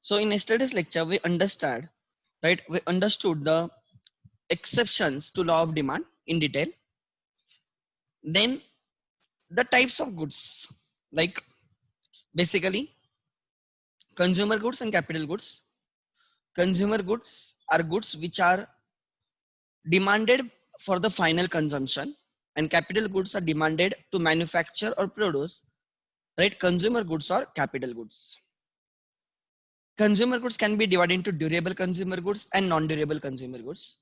So in yesterday's lecture, we understood, right? We understood the exceptions to law of demand in detail. Then the types of goods, like basically consumer goods and capital goods. Consumer goods are goods which are demanded for the final consumption, and capital goods are demanded to manufacture or produce, right? Consumer goods or capital goods. Consumer goods can be divided into durable consumer goods and non-durable consumer goods.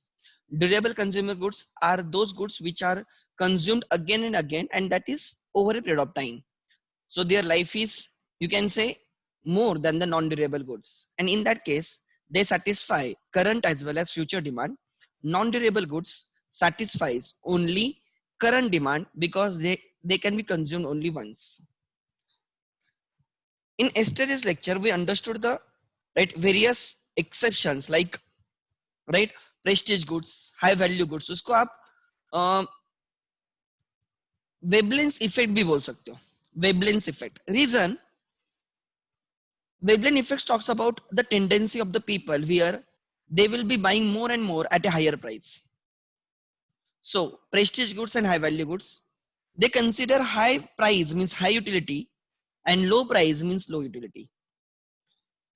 Durable consumer goods are those goods which are consumed again and again, and that is over a period of time. So their life is, you can say, more than the non-durable goods. And in that case, they satisfy current as well as future demand. Non-durable goods satisfies only current demand because they can be consumed only once. In yesterday's lecture, we understood the various exceptions like prestige goods, high value goods, उसको आप Veblen effect भी बोल सकते हो. Veblen effect, reason Veblen effects talks about the tendency of the people where they will be buying more and more at a higher price. So prestige goods and high value goods, they consider high price means high utility and low price means low utility,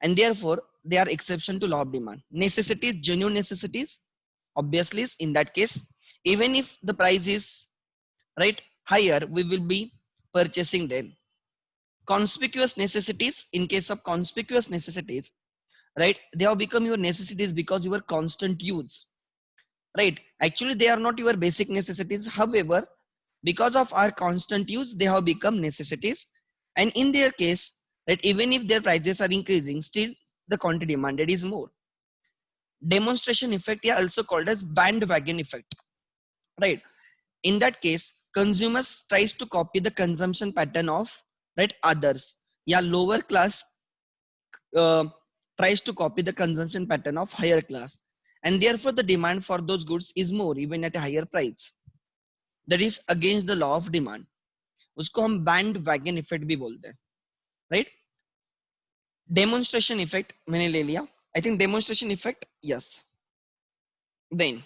and therefore they are exception to law of demand. Necessities, genuine necessities, obviously in that case, even if the price is higher, we will be purchasing them. Conspicuous necessities, in case of conspicuous necessities, they have become your necessities because your constant use, actually they are not your basic necessities, however because of our constant use they have become necessities, and in their case, even if their prices are increasing, still the quantity demanded is more. Demonstration effect, yeah, also called as bandwagon effect, in that case consumers tries to copy the consumption pattern of others, yeah, lower class tries to copy the consumption pattern of higher class, and therefore the demand for those goods is more even at a higher price. That is against the law of demand. उसको हम band wagon effect भी बोलते हैं, right. Demonstration effect मैंने ले लिया, I think demonstration effect, yes. Then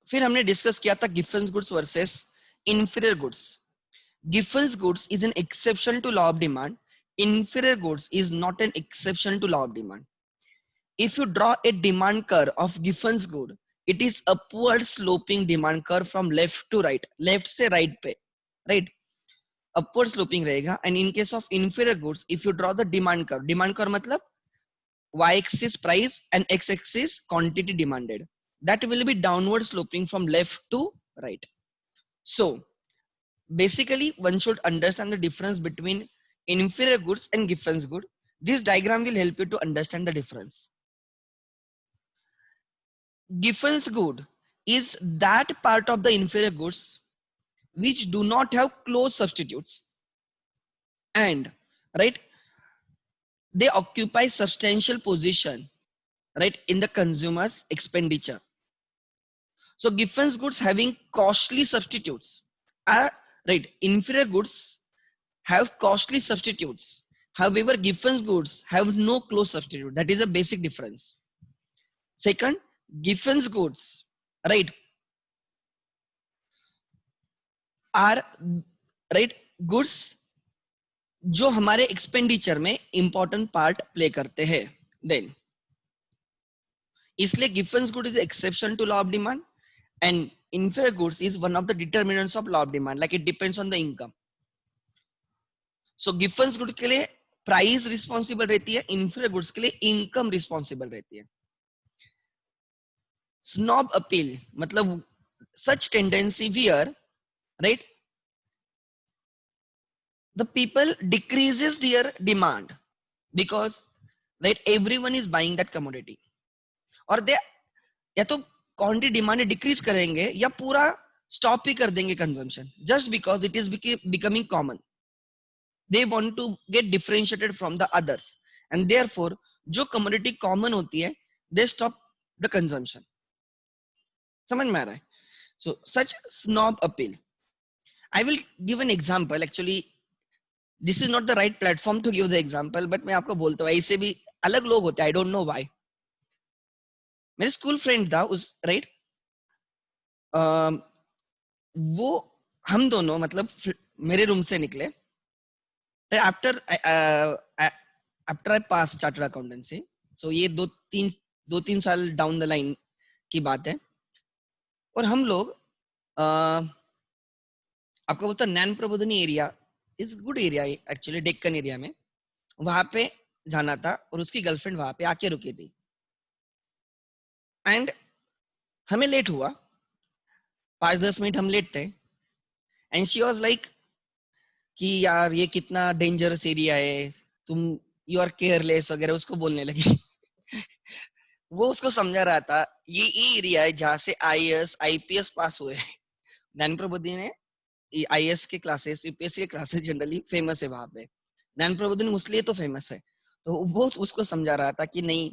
फिर हमने डिस्कस किया था Giffen's goods versus inferior goods. Giffen's goods is an exception to law of demand. Inferior goods is not an exception to law of demand. If you draw a demand curve of Giffen's good, it is upward sloping demand curve from left to right, left से right पे, right, upward sloping रहेगा. And in case of inferior goods, if you draw the demand curve मतलब y-axis price and x-axis quantity demanded, that will be downward sloping from left to right. So basically one should understand the difference between inferior goods and Giffen's good. This diagram will help you to understand the difference. Giffen's good is that part of the inferior goods which do not have close substitutes, and they occupy substantial position in the consumer's expenditure. So Giffen's goods having costly substitutes are inferior goods have costly substitutes, however Giffen's goods have no close substitute. That is a basic difference. Second, Giffen's goods are goods जो हमारे expenditure में important part play करते हैं. Then इसलिए Giffen's good is exception to law of demand, and inferior goods is one of the determinants of law of demand, like it depends on the income. So Giffen's good के लिए price responsible रहती है, inferior goods के लिए income responsible रहती है. Snob appeal मतलब such tendency where the people decreases their demand because everyone is buying that commodity, और they या तो क्वांटिटी डिमांड डिक्रीज करेंगे या पूरा स्टॉप ही कर देंगे consumption, just because it is becoming common. They want to get differentiated from the others, and therefore जो कमोडिटी कॉमन होती है दे स्टॉप द कंजम्पशन. समझ में आ रहा है? So such snob appeal. I will give an example. Actually, this is not the right platform to give the example, but मैं आपको बोलता हूँ ऐसे भी अलग लोग होते हैं, आई डोंट नो व्हाई. मेरे स्कूल फ्रेंड था उस, राइट, वो हम दोनों मतलब मेरे रूम से निकले after after I pass chartered accountancy. So ये दो तीन साल डाउन द लाइन की बात है. और हम लोग आपको बोलता नैन Prabodhini area is good area actually, Deccan area में, वहां पे जाना था और उसकी गर्लफ्रेंड वहां पे आके रुकी थी. एंड हमें लेट हुआ, 5-10 मिनट हम लेट थे. एंड शी वाज लाइक कि यार ये कितना डेंजरस एरिया है, तुम यू आर केयरलेस वगैरह उसको बोलने लगी. वो उसको समझा रहा था ये एरिया है जहाँ से आईएएस आईपीएस पास हुए. नैन प्रबोधिनी ने आईएएस के क्लासेस, यूपीएससी के क्लासेस जनरली फेमस है वहां पे. नैन प्रबोधिनी इसलिए तो फेमस है. तो वो उसको समझा रहा था कि नहीं,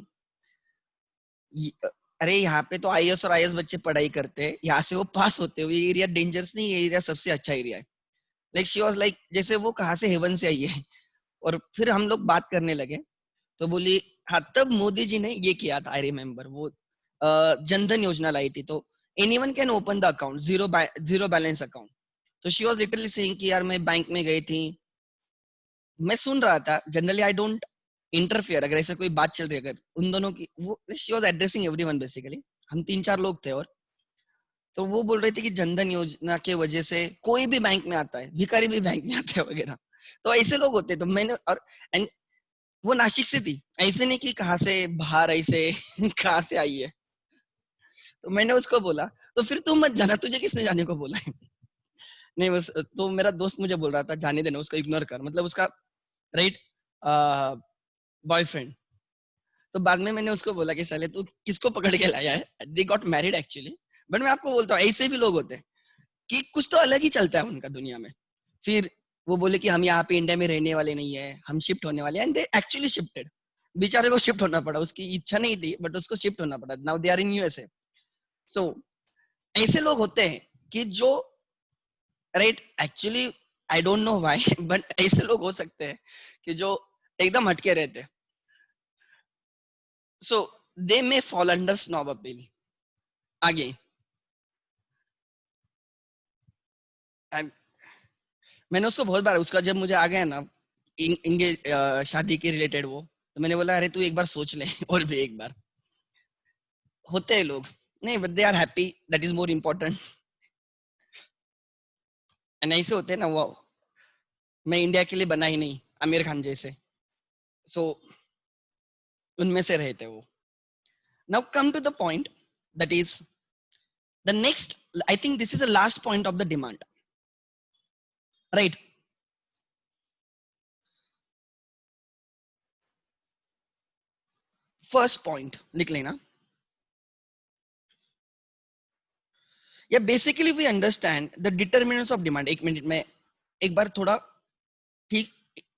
अरे यहाँ पे तो आईएएस और आईएएस बच्चे पढ़ाई करते हैं, यहाँ से वो पास होते हुए, ये एरिया डेंजरस नहीं, ये एरिया सबसे अच्छा एरिया है. लाइक शी वाज लाइक जैसे वो कहाँ से हेवन से आई है. और फिर हम लोग बात करने लगे तो बोली हाँ तब मोदी जी ने ये किया था, आई रिमेम्बर, वो जनधन योजना लाई थी. तो anyone can open the account, zero balance account. तो शी वाज लिटरली सेइंग कि यार मैं बैंक में गई थी, मैं सुन रहा था. जनरली आई डोंट इंटरफियर अगर ऐसे कोई बात चल रही है अगर उन दोनों की. वो she was addressing everyone basically. हम 3-4 लोग थे. और तो वो बोल रहे थे कि जनधन योजना के वजह से कोई भी बैंक में आता है, भिखारी भी बैंक में आता है वगैरह. तो ऐसे लोग होते. तो मैंने और एंड वो नासिक से थी, ऐसे नहीं कि कहाँ से बाहर ऐसे कहाँ से आई है. तो मैंने उसको बोला तो फिर तुम मत जाना, तुझे किसने जाने को बोला है. नहीं बस तो मेरा दोस्त मुझे बोल रहा था जाने देना उसको, इग्नोर कर, मतलब उसका राइट बॉयफ्रेंड. तो बाद में मैंने उसको बोला कि साले तू किसको पकड़ के लाया है. They got married actually. But मैं आपको बोलता हूँ ऐसे भी लोग होते हैं कि कुछ तो अलग ही चलता है उनका दुनिया में. फिर वो बोले कि हम यहाँ पे इंडिया में रहने वाले नहीं है, हम शिफ्ट होने वाले हैं. And they actually shifted. बेचारे को शिफ्ट होना पड़ा, उसकी इच्छा नहीं थी बट उसको शिफ्ट होना पड़ा. Now they are in USA. So ऐसे लोग होते हैं कि जो right actually I don't know why but ऐसे लोग हो सकते हैं कि जो एकदम हटके रहते हैं. सो दे मे फॉल अंडर स्नॉब अपील. आगे मैंने उसको बहुत बार, उसका जब मुझे आ गया ना इंगे शादी के रिलेटेड वो, तो मैंने बोला अरे तू एक बार सोच ले और भी एक बार. होते हैं लोग नहीं but they are happy, that is more important. And ऐसे होते हैं ना, वो मैं इंडिया के लिए बना ही नहीं, आमिर खान जैसे. सो उनमें से रहते वो. Now come to the point, that is the next, I think this is the last point of the demand, right. First point लिख लेना. या basically we understand the determinants of demand. एक मिनट में एक बार थोड़ा ठीक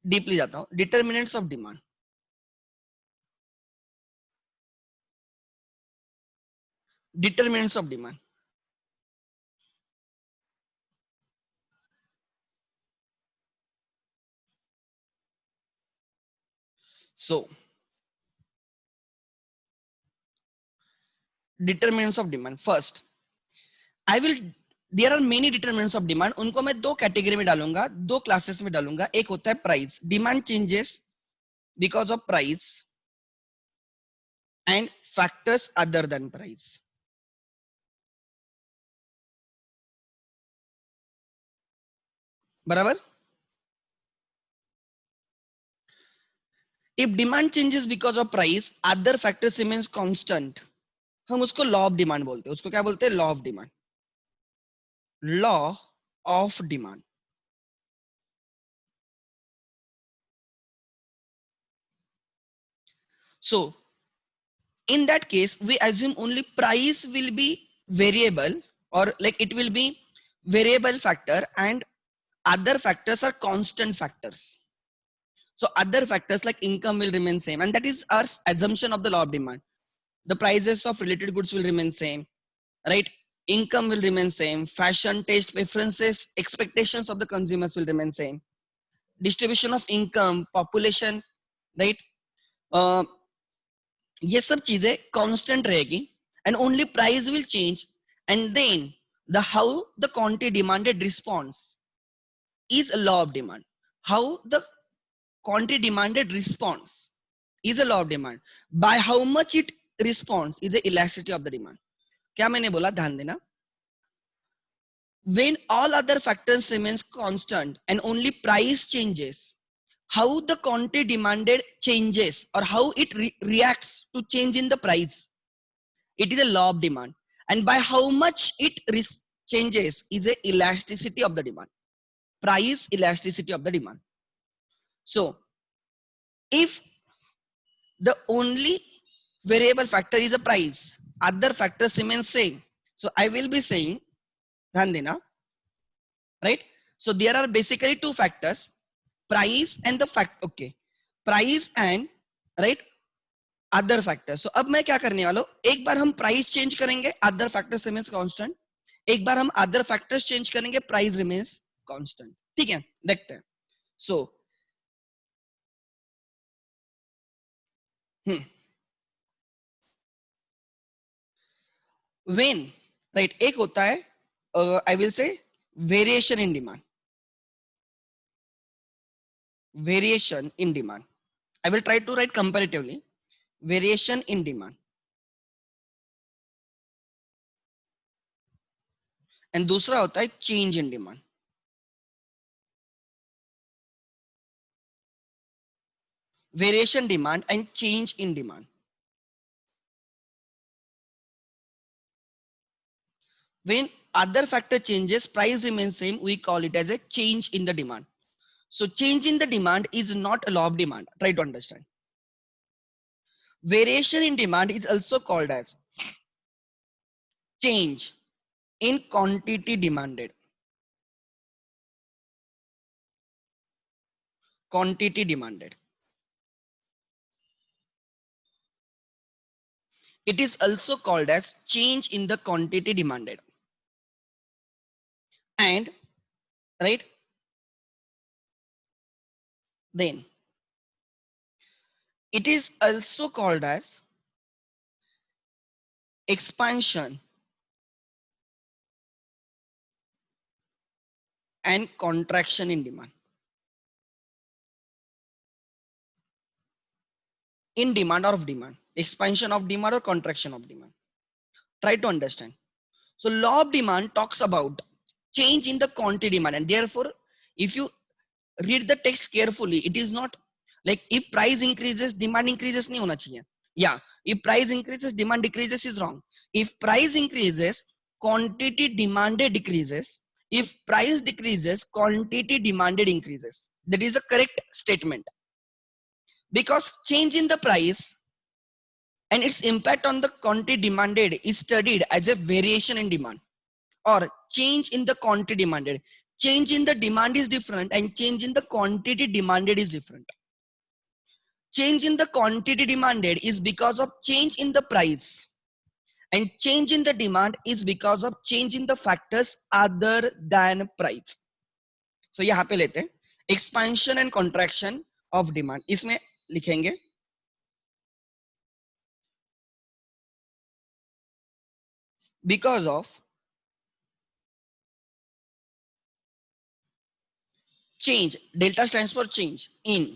डीपली जाता हूं. Determinants of demand, determinants of demand. So determinants of demand, first I will, there are many determinants of demand. उनको मैं दो कैटेगरी में डालूंगा, दो क्लासेस में डालूंगा. एक होता है price, demand changes because of price and factors other than price. बराबर. If demand changes because of price, other factors remains constant, हम उसको लॉ ऑफ डिमांड बोलते हैं. उसको क्या बोलते हैं? Law of demand. Law of demand. So in that case we assume only price will be variable, or like it will be variable factor and other factors are constant factors. So other factors like income will remain same, and that is our assumption of the law of demand. The prices of related goods will remain same, right? Income will remain same, fashion, taste, preferences, expectations of the consumers will remain same. distribution of income, population, right? ये सब चीजें constant रहेगी, and only price will change, and then the how the quantity demanded response is a law of demand. How the quantity demanded response is a law of demand. By how much it responds is the elasticity of the demand. क्या मैंने बोला, ध्यान देना. When all other factors remains constant and only price changes, how the quantity demanded changes or how it reacts to change in the price, it is a law of demand. And by how much it changes is the elasticity of the demand. Price elasticity of the demand. So if the only variable factor is a price, other factors remain same. So I will be saying, ध्यान देना, right? So there are basically two factors, price and the fact, okay, price and right other factors. So अब मैं क्या करने वाला हूं, एक बार हम प्राइस चेंज करेंगे, other factors remains constant. एक बार हम other factors चेंज करेंगे, price remains constant. ठीक है, देखते हैं. So when, right, एक होता है I will say variation in demand. Variation in demand. I will try to write comparatively. Variation in demand. And दूसरा होता है change in demand. Variation demand and change in demand. When other factor changes, price remains same, we call it as a change in the demand. So change in the demand is not a law of demand. Try to understand. Variation in demand is also called as change in quantity demanded. Quantity demanded. It is also called as change in the quantity demanded. And right, then it is also called as expansion and contraction in demand. In demand or of demand, expansion of demand or contraction of demand. Try to understand. So law of demand talks about change in the quantity demand, and therefore if you read the text carefully, it is not like if price increases demand increases nahi hona chahiye. Yeah, if price increases demand decreases is wrong. If price increases quantity demanded decreases, if price decreases quantity demanded increases. That is a correct statement, because change in the price and its impact on the quantity demanded is studied as a variation in demand or change in the quantity demanded. Change in the demand is different and change in the quantity demanded is different. Change in the quantity demanded is because of change in the price, and change in the demand is because of change in the factors other than price. So यहाँ पे लेते हैं expansion and contraction of demand. इसमें लिखेंगे because of change, delta stands for change in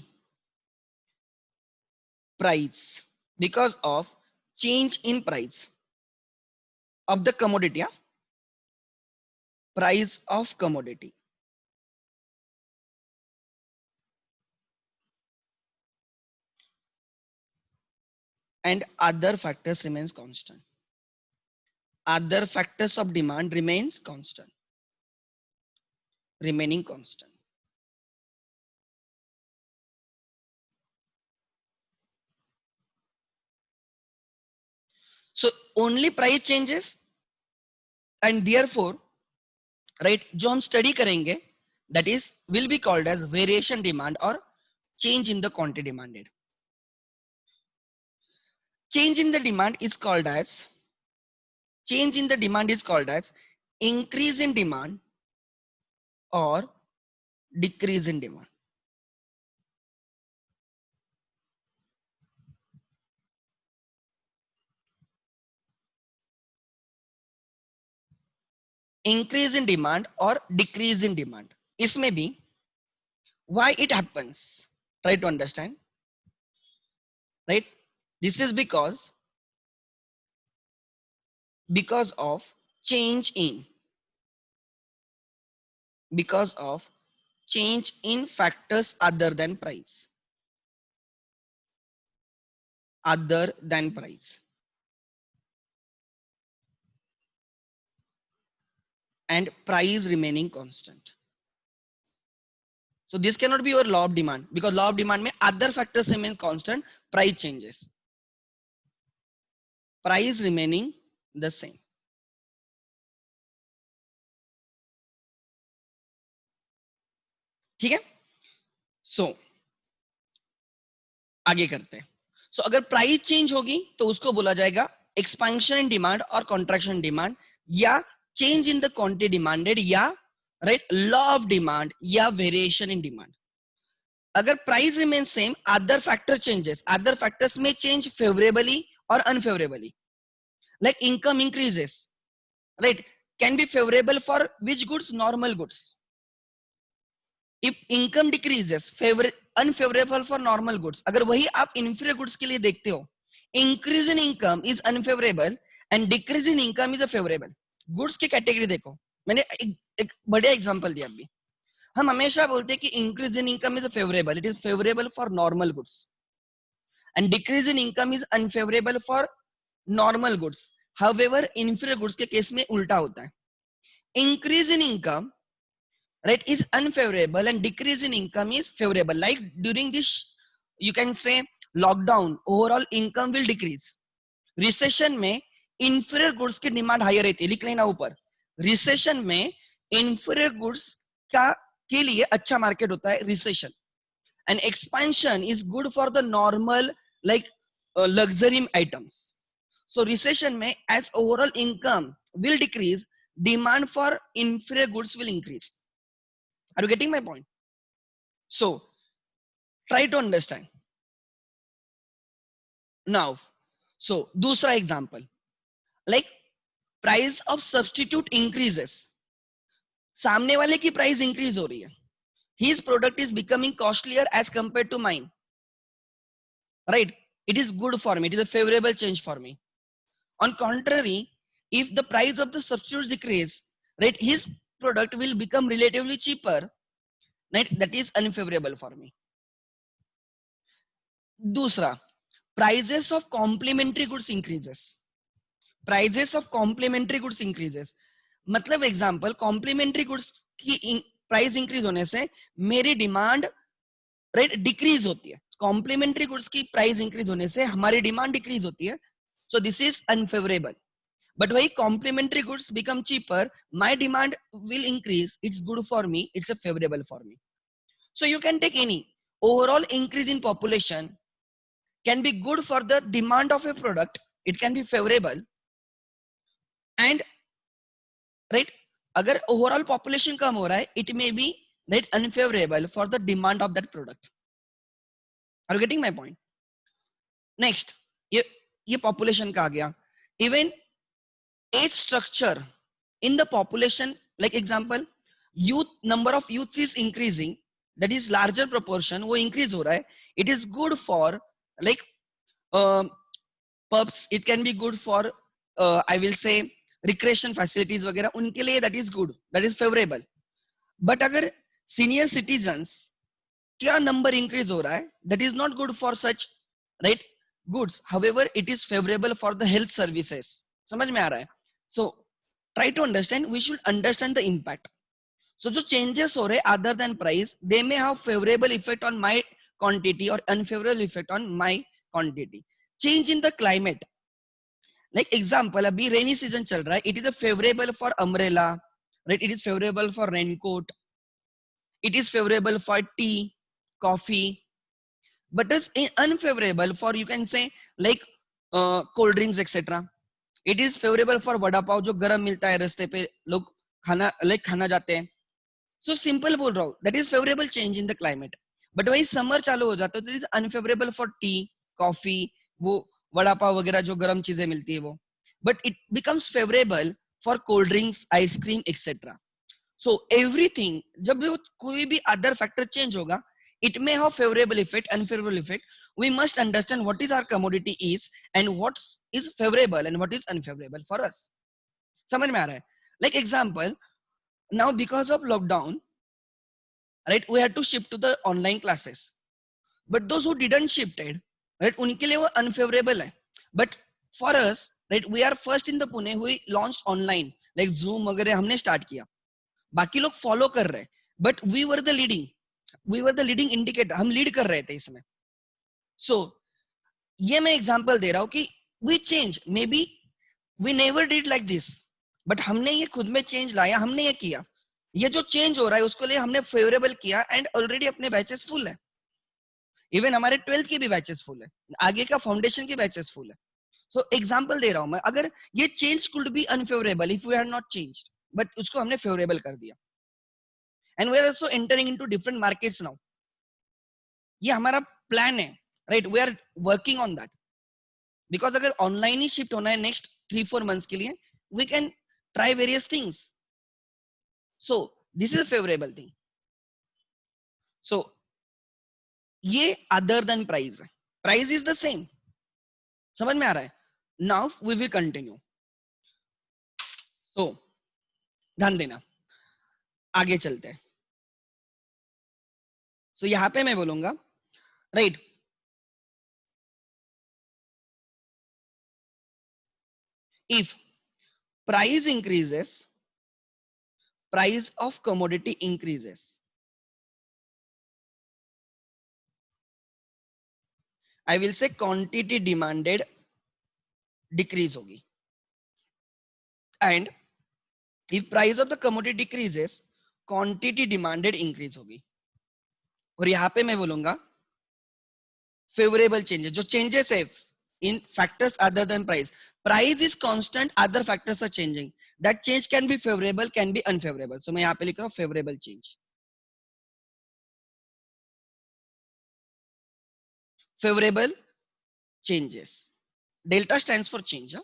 price, because of change in price of the commodity, yeah? Price of commodity. And other factors remains constant. Other factors of demand remains constant, remaining constant. So only price changes, and therefore right जो हम study करेंगे that is will be called as variation demand or change in the quantity demanded. Change in the demand is called as increase in demand or decrease in demand. increase in demand or decrease in demand. इसमें भी why it happens, try to understand, right? This is because of change in, because of change in factors other than price, other than price, and price remaining constant. So this cannot be your law of demand, because law of demand में other factors remain constant, price changes, price remaining the same. ठीक है? So आगे करते हैं. So अगर price change होगी तो उसको बोला जाएगा एक्सपेंशन इन डिमांड और कॉन्ट्रैक्शन डिमांड, या change in the quantity demanded, या राइट लॉ ऑफ डिमांड, या वेरिएशन इन डिमांड. अगर price remain same, other factor changes, other factors में चेंज फेवरेबली और unfavourably. Like income increases, right, can be favourable for which goods? Normal goods. If income decreases, unfavorable for normal goods. अगर वही आप inferior goods के लिए देखते हो, increase in income is unfavorable and decrease in income is a favorable. Goods की category देखो, मैंने एक बढ़िया एग्जांपल दिया अभी. हम हमेशा बोलते हैं कि increase in income is a favorable. It is favorable for normal goods, and decrease in income is unfavorable for normal goods. However, inferior goods के केस में उल्टा होता है. Increase in income, right, is unfavorable and decrease in income is favorable. Like during this, you can say lockdown, overall income will decrease. Recession में inferior goods की demand higher रहती है. लिख लेना ऊपर, recession में inferior goods का के लिए अच्छा market होता है recession. And expansion is good for the normal like luxury items. So recession में as overall income will decrease, demand for inferior goods will increase. Are you getting my point? So try to understand now. So दूसरा example, like price of substitute increases. सामने वाले की price increase हो रही है. His product is becoming costlier as compared to mine. Right? It is good for me. It is a favorable change for me. On contrary, if the price of the substitutes decrease, right, his product will become relatively cheaper. Right? That is unfavorable for me. दूसरा, prices of complementary goods increases. Prices of complementary goods increases. मतलब example, complementary goods की price increase होने से मेरी demand right decrease होती है. Complementary goods की price increase होने से हमारी डिमांड डिक्रीज होती है. So this is unfavourable. But वही complementary goods become cheaper, my demand will increase, it's good for me, it's a favourable for me. So you can take any overall increase in population can be good for the demand of a product, it can be favorable, and right, अगर overall population कम हो रहा है, it may be right unfavorable for the demand of that product. Are you getting my point? Next, ये population का आ गया. Even age structure in the population, like example, youth, number of youths is increasing, that is larger proportion वो increase हो रहा है. It is good for like pubs, it can be good for I will say recreation facilities वगैरह, उनके लिए that is good, that is favorable. But अगर senior citizens क्या number increase हो रहा है, that is not good for such right goods. However, it is favorable for the health services. समझ में आ रहा है? So try to understand, we should understand the impact. So जो changes हो रहे other than price, they may have favorable effect on my quantity or unfavorable effect on my quantity. Change in the climate, like example, अभी rainy season चल रहा है, it is a favorable for umbrella, right? It is favorable for raincoat, it is favorable for tea, coffee, but is unfavorable for, you can say, like cold drinks etc. It is favorable for vada pav जो गरम मिलता है रास्ते पे लोग खाना like खाना जाते हैं. So simple बोल रहा हूँ, that is favorable change in the climate. But वही summer चालू हो जाता है तो it is unfavorable for tea, coffee, वो वड़ा पाव वगैरह जो गरम चीजें मिलती है वो. But it becomes favorable for cold drinks, ice cream, etc. So everything, जब भी कोई भी other factor change होगा, it may have favorable effect, unfavorable effect. We must understand what is our commodity is and what is favorable and what is unfavorable for us. समझ में आ रहा है? Like example, now because of lockdown, right, we had to shift to the online classes. But those who didn't shifted, right, उनके लिए वो unfavorable है. But for us, right, we are first in the Pune who launched online, like Zoom वगैरह हमने start किया. बाकी लोग follow कर रहे, but we were the leading indicator, हम लीड कर रहे थे इसमें. सो ये मैं एग्जांपल दे रहा हूं कि we change, may be we never did like this, but हमने ये खुद में चेंज लाया, हमने ये किया. ये जो चेंज हो रहा है उसको लिए हमने फेवरेबल किया एंड ऑलरेडी अपने बैचेस फुल है. इवन हमारे 12th की भी बैचेस फुल है, आगे का फाउंडेशन की बैचेस फुल है. सो एग्जांपल दे रहा हूं मैं, अगर ये change could be unfavourable if we had not changed, but उसको हमने फेवरेबल कर दिया. And we are also entering into different markets now. ये हमारा प्लान है, right? We are working on that. Because अगर online ही shift होना है next 3-4 months के लिए, we can try various things. So this is a favorable thing. So ये other than price है. Price is the same. समझ में आ रहा है? Now we will continue. So ध्यान देना, आगे चलते हैं. So यहाँ पे मैं बोलूंगा, right? If price increases, price of commodity increases. I will say quantity demanded decrease होगी. And if price of the commodity decreases, quantity demanded increase होगी. और यहाँ पे मैं बोलूंगा favorable changes, जो changes है in factors other than price. Price is constant, other factors are changing. That change can be favorable, can be unfavorable. So मैं यहाँ पे लिख रहा हूँ favorable change. Favorable changes. Delta stands for change. Huh?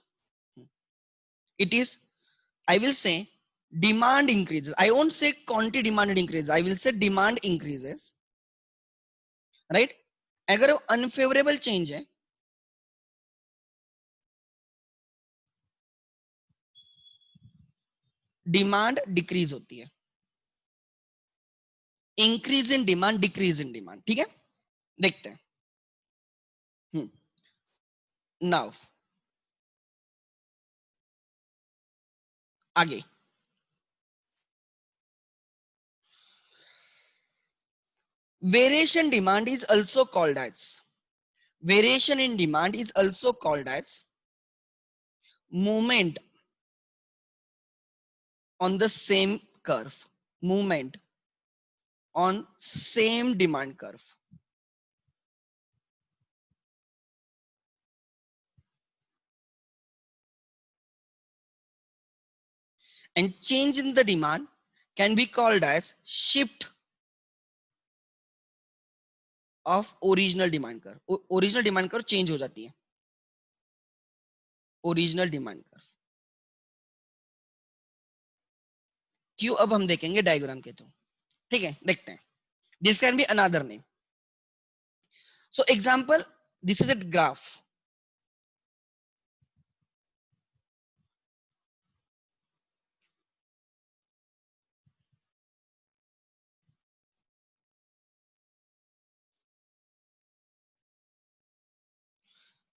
It is, I will say, demand increases. I won't say quantity demanded increases. I will say demand increases. Right? अगर वो unfavorable change है, demand decrease होती है. Increase in demand, decrease in demand. ठीक है, देखते हैं. Now आगे, variation demand is also called as, variation in demand is also called as movement on the same curve, movement on same demand curve. And change in the demand can be called as shift of original demand curve. Original demand curve change हो जाती है, original demand curve. क्यों, अब हम देखेंगे diagram के through. ठीक है, देखते हैं. This can be another name. So example, this is a graph.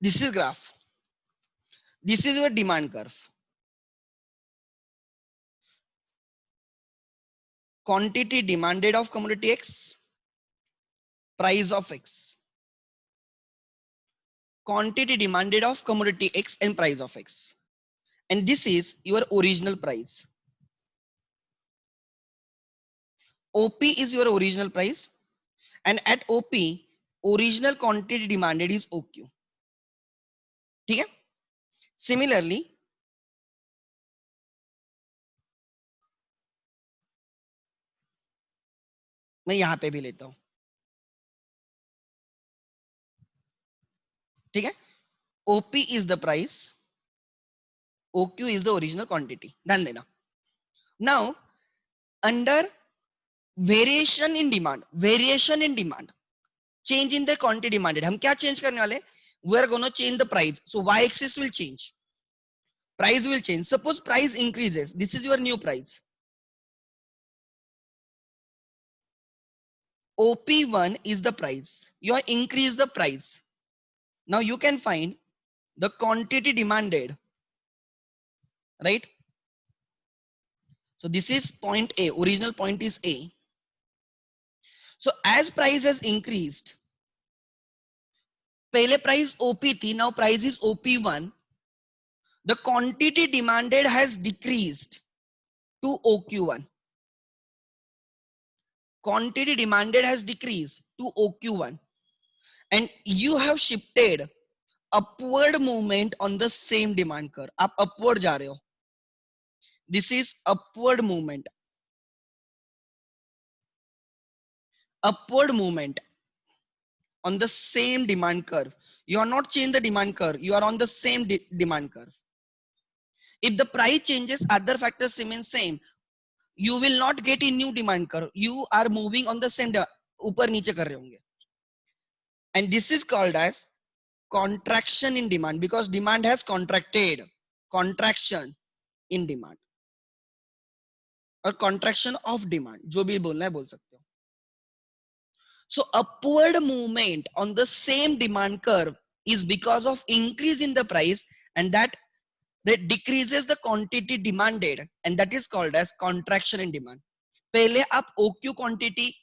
This is graph. This is your demand curve. Quantity demanded of commodity X, price of X. Quantity demanded of commodity X and price of X. And this is your original price. OP is your original price. And at OP, original quantity demanded is OQ. ठीक है? Similarly, मैं यहां पे भी लेता हूं. ठीक है, OP is the price, OQ is the original quantity. ध्यान देना. Now, under variation in demand, change in the quantity demanded, हम क्या change करने वाले? We are going to change the price. So y-axis will change. Price will change. Suppose price increases. This is your new price. OP1 is the price. You are increase the price. Now you can find the quantity demanded, right? So this is point A. Original point is A. So as price has increased, पहले price OP थी, now price is OP1. The quantity demanded has decreased to OQ1. Quantity demanded has decreased to OQ1. And you have shifted upward movement on the same demand curve. आप upward जा रहे हो. This is upward movement. Upward movement on the same demand curve. You are not changing the demand curve. You are on the same demand curve. If the price changes, other factors remain same. You will not get a new demand curve. You are moving on the same. ऊपर नीचे कर रहे होंगे. And this is called as contraction in demand because demand has contracted. Contraction in demand or contraction of demand. जो भी बोलना है बोल सकते हो. So upward movement on the same demand curve is because of increase in the price, and that decreases the quantity demanded, and that is called as contraction in demand. पहले आप OQ quantity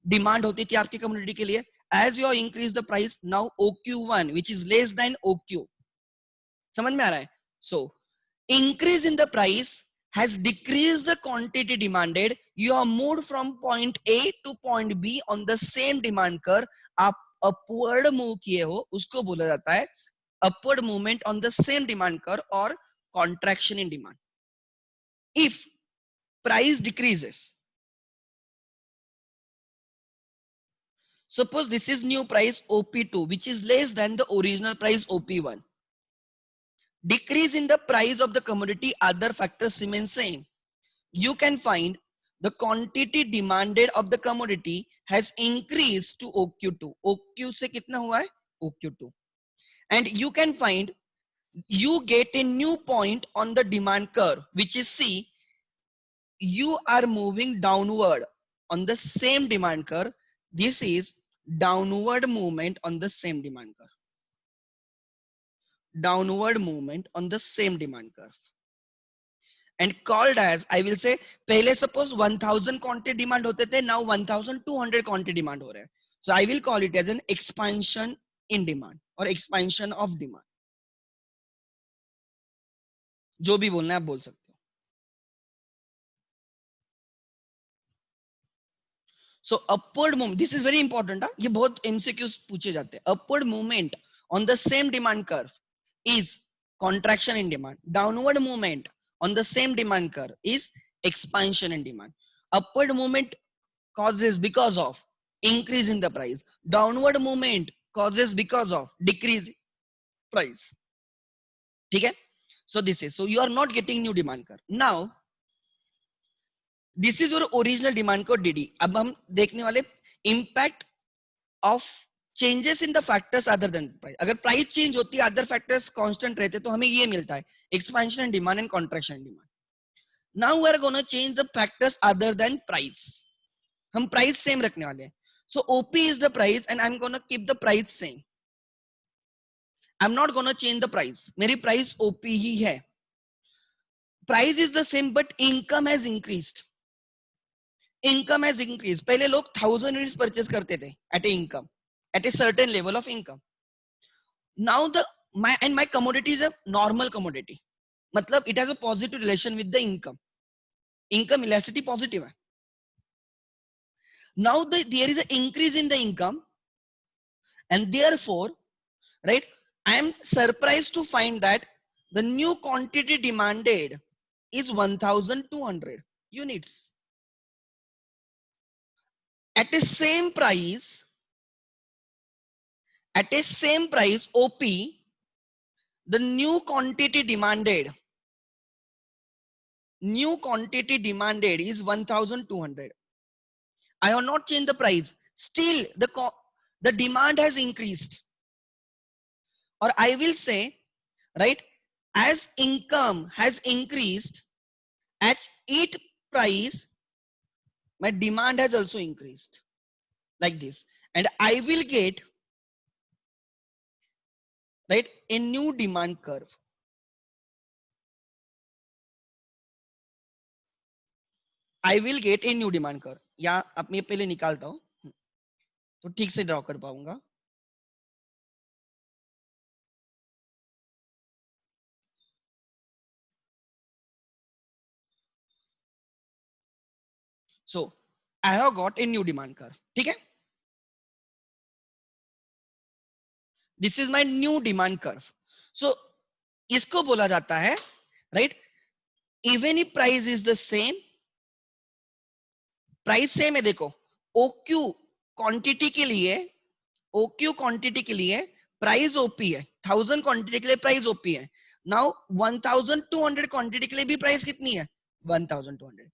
demand होती थी आपकी commodity के लिए. As you increase the price, now OQ1 which is less than OQ. समझ में आ रहा है? So increase in the price has decreased the quantity demanded. You are moved from point A to point B on the same demand curve. आप upward move किए हो, उसको बोला जाता है upward movement on the same demand curve or contraction in demand. If price decreases, suppose this is new price OP2 which is less than the original price OP1. Decrease in the price of the commodity, other factors remain same. You can find the quantity demanded of the commodity has increased to OQ2. OQ से कितना हुआ है? OQ2. And you can find, you get a new point on the demand curve, which is C. You are moving downward on the same demand curve. This is downward movement on the same demand curve. Downward movement on the same demand curve. And called as, I will say, पहले suppose 1000 quantity demand होते थे, now 1200 quantity demand हो रहे हैं. So I will call it as an expansion in demand or expansion of demand. जो भी बोलना है आप बोल सकते हो. So upward movement, this is very important. ये बहुत MCQs पूछे जाते हैं. Upward movement on the same demand curve is contraction in demand. Downward movement on the same demand curve is expansion in demand. Upward movement causes because of increase in the price. Downward movement causes because of decrease price. ठीक है? So this is, so you are not getting new demand curve. Now this is your original demand curve DD. अब हम देखने वाले impact of changes in the factors other than price. अगर price change होती है, other factors constant रहते तो हमें ये मिलता है, expansion in demand and contraction in demand. Now we are going to change the factors other than price. हम price same रखने वाले हैं. So OP is the price and I'm going to keep the price same. I'm not going to change the price. मेरी price OP ही है. Price is the same but income has increased. Income has increased. पहले लोग 1000 units purchase करते थे at a income, at a certain level of income. Now my commodity is a normal commodity. मतलब it has a positive relation with the income. Income elasticity positive है. Now there is an increase in the income, and therefore, right, I am surprised to find that the new quantity demanded is 1200 units. At the same price, OP, the new quantity demanded new quantity demanded is 1200. I have not changed the price, still the demand has increased. Or I will say, right, as income has increased, at each price my demand has also increased, like this, and I will get, right, a new demand curve. I will get a new demand curve. या अब मैं पहले निकालता हूं तो ठीक से draw कर पाऊंगा. So I have got a new demand curve. ठीक है, this is my new demand curve. So इसको बोला जाता है, right, even if price is the same, price same है. देखो OQ क्वांटिटी के लिए, OQ क्वांटिटी के लिए प्राइस ओपी है, 1000 क्वांटिटी के लिए प्राइस ओपी है. नाउ 1200 क्वांटिटी के लिए भी प्राइस कितनी है, 1200.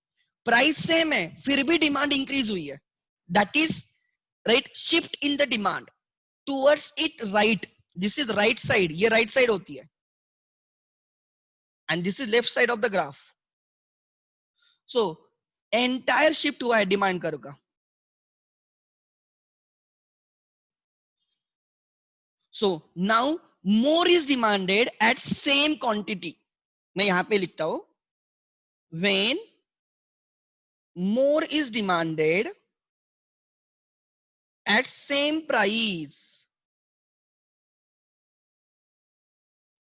प्राइस सेम है फिर भी डिमांड इंक्रीज हुई है. That is, right, shift in the demand towards it, right. This is right side, ये राइट साइड होती है, and this is left side of the graph. So entire shift हुआ है डिमांड कर्व का. So now more is demanded at same quantity. मैं यहां पे लिखता हूं, when more is demanded at same price,